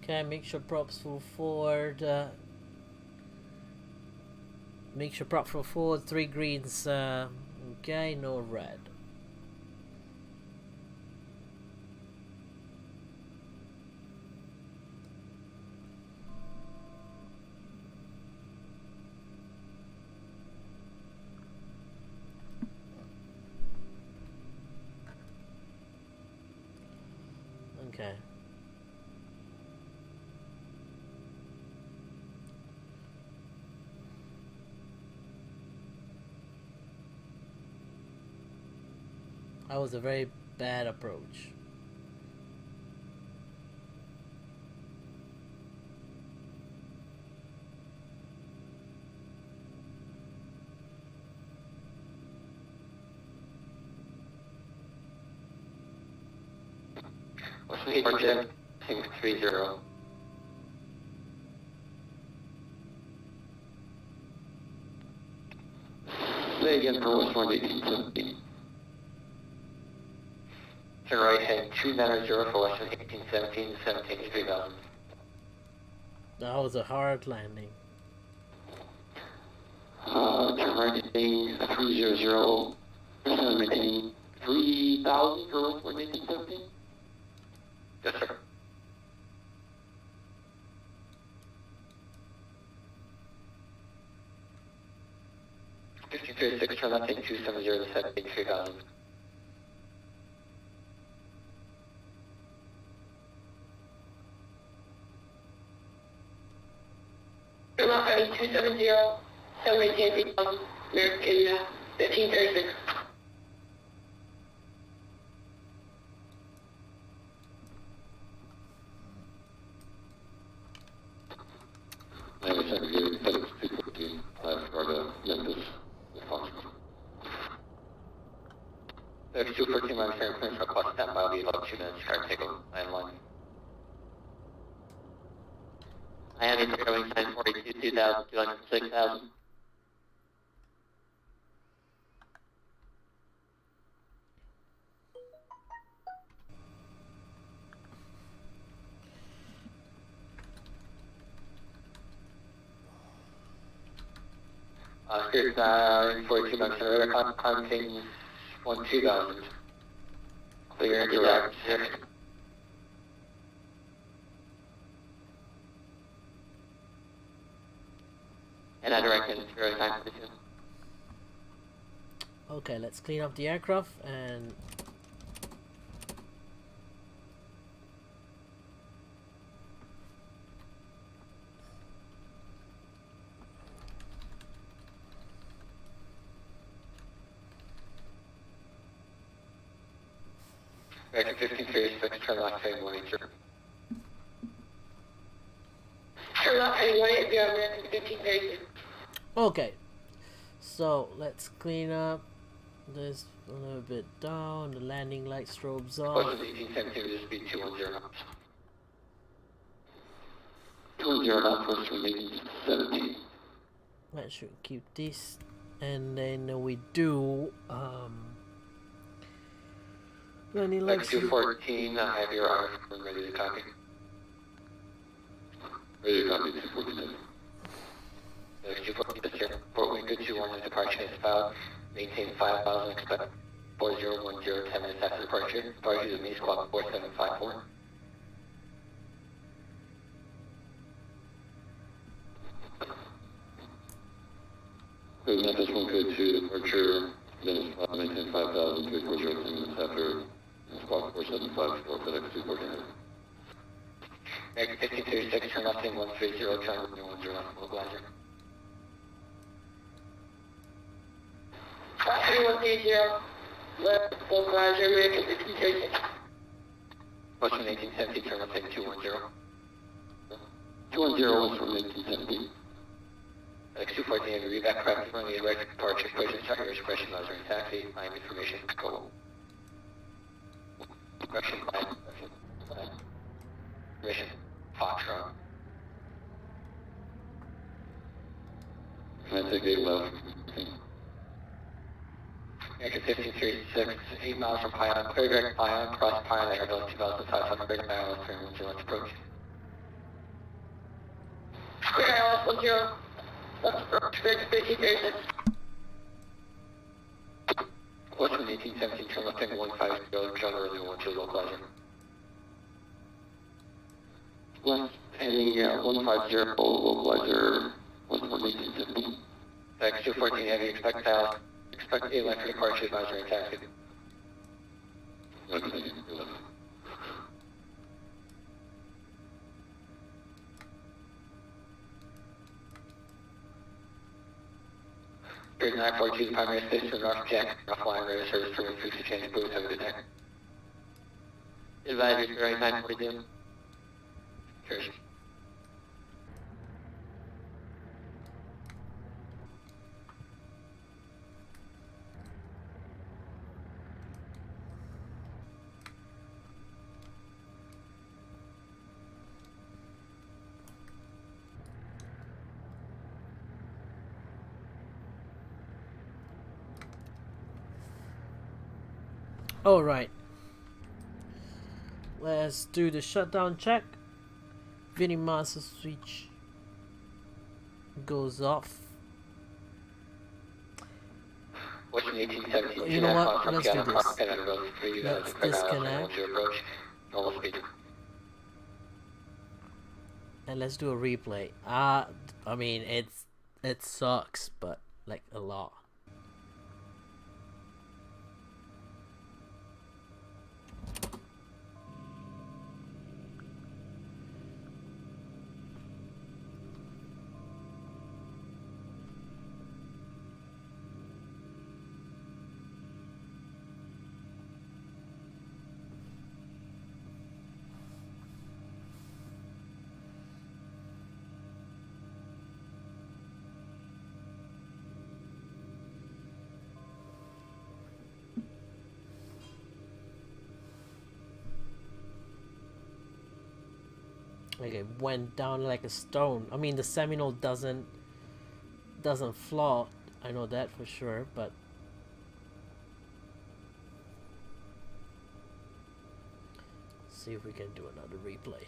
Okay, make sure props full forward. Make sure prop for forward, 3 greens, okay, no red. Okay. That was a very bad approach. What's the project? 30. Say again for West 1817. Turn right head 290 for West 1817, 17 3000. That was a hard landing. Turn right heading 300, maintaining 3000 for West 1817. Yes, sir. Six, turn left, take 270 to 17 3000. Turn left, heading 270, 718 3000, American 1536. There's 214 miles here, clearance for cost 10 mile, be about 2 minutes, car take line. I have you going sign 42, 2,000, 206,000. Here's 42 miles here, contains 1-2000. Clear and direct. And I direct it 0942. Okay, let's clean up the aircraft and American 1536, turn left, heading 180. Turn left, heading 180, American 1536. okay. So let's clean up this a little bit down. The landing light strobes off. Question 1817, just be 210 knots. 210 knots, first from 1817. Let's keep this, and then we do landing light. 214, I have your arm ready to copy. Ready to copy, 214. 214, this here. Port wind good 21 departure is filed. Maintain 5,000, expect 4010, 10 minutes after departure. Departure is me squawk 4754. Good, Memphis 152, departure, then maintain 5,000, 340, 10 minutes after squawk 4754, FedEx 249. American 1536, turn left in 130, turn left in 10, localizer. 3130, left, localizer, American 1536. Western 1870, turn left in 210. 210, Western 1870. X214, read back craft from the direct departure, question, start your expression, laser and taxi, I am information, go. Correction, mission, Foxtrot. Can I take 8 left? American 1536, 8 miles from Pion, clear direct Pion, cross Pion, airfield 2,500, bigger barrel, 310, let's approach. Clear ILS 10, Verification. Western 1817, turn left tank 15, go John early 12 localizer. Left heading 150, localizer 1817. X214 heavy, expect a line for departure, advisory and taxi. Here's 942, primary station, North Jack, North Line, radio service, for increase to change booth, have a good day. Advisory, right, 942. Cheers. All right. Let's do the shutdown check. VINI master switch goes off. Western 1817. You know what? Let's do this. Let's disconnect. And let's do a replay. I mean, it sucks, but like a lot. Like it went down like a stone. I mean, the Seminole doesn't float. I know that for sure, but see if we can do another replay.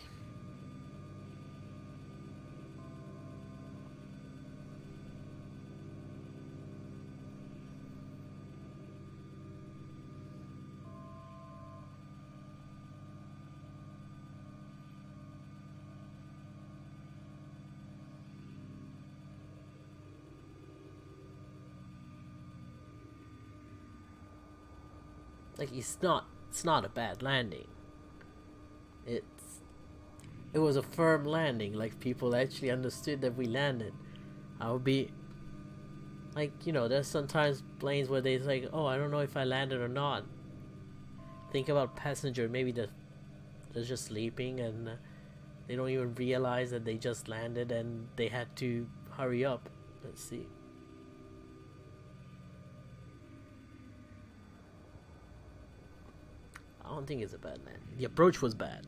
Like it's not a bad landing. It was a firm landing. Like people actually understood that we landed. I would be like, you know, there's sometimes planes where they like, oh, I don't know if I landed or not. Think about passenger, maybe they're just sleeping and they don't even realize that they just landed and they had to hurry up. Let's see. I don't think it's a bad land. The approach was bad.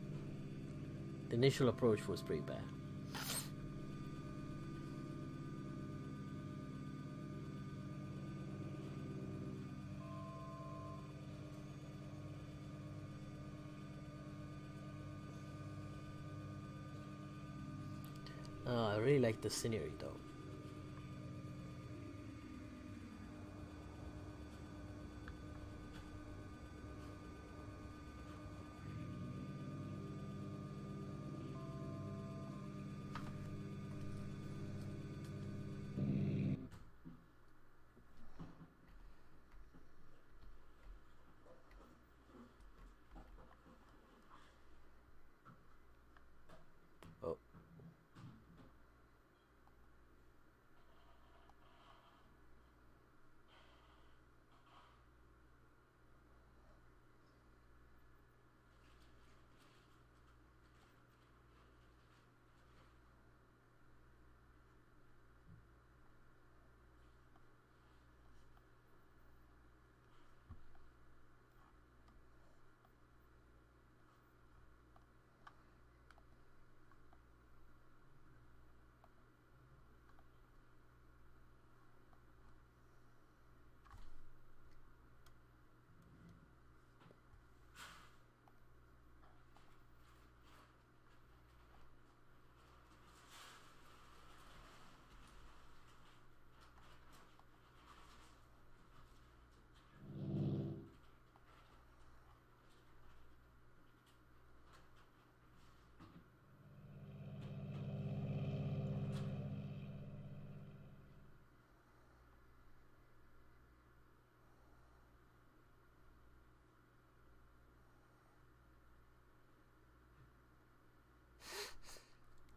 The initial approach was pretty bad. I really like the scenery though.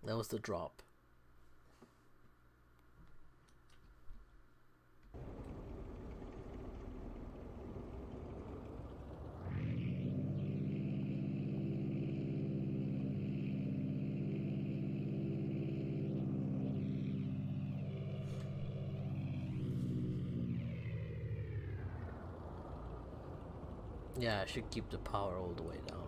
That was the drop. Yeah, I should keep the power all the way down.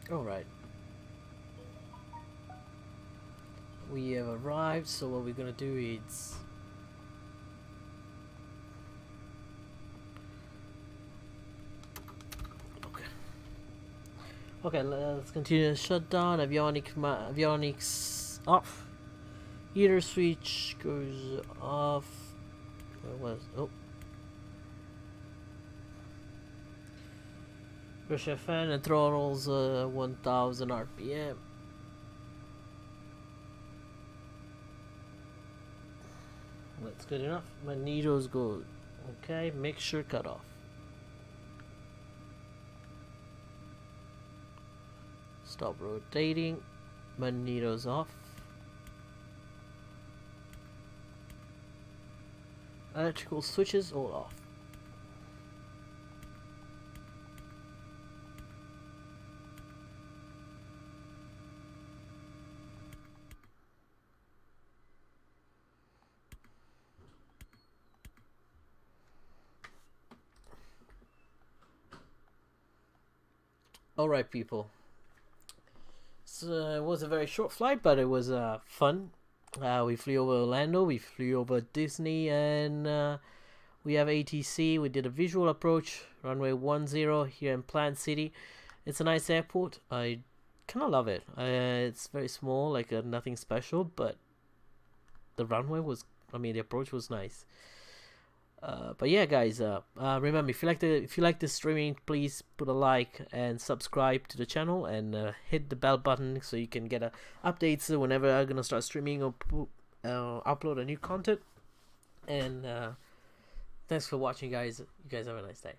Alright. We have arrived, so what we're gonna do is okay, let's continue the shutdown. Avionics off. Heater switch goes off. Where was Pressure fan and throttles 1000 RPM. That's good enough. Magnetos go okay. Mixture cut off. Stop rotating. Magnetos off. Electrical switches all off. Alright, people. So it was a very short flight, but it was fun. We flew over Orlando, we flew over Disney, and we have ATC. We did a visual approach, runway 10 here in Plant City. It's a nice airport. I kind of love it. It's very small, like nothing special, but the runway was, the approach was nice. But yeah, guys, remember, if you like the streaming, please put a like and subscribe to the channel, and hit the bell button so you can get updates whenever I'm gonna start streaming or upload a new content. And thanks for watching, guys. You guys have a nice day.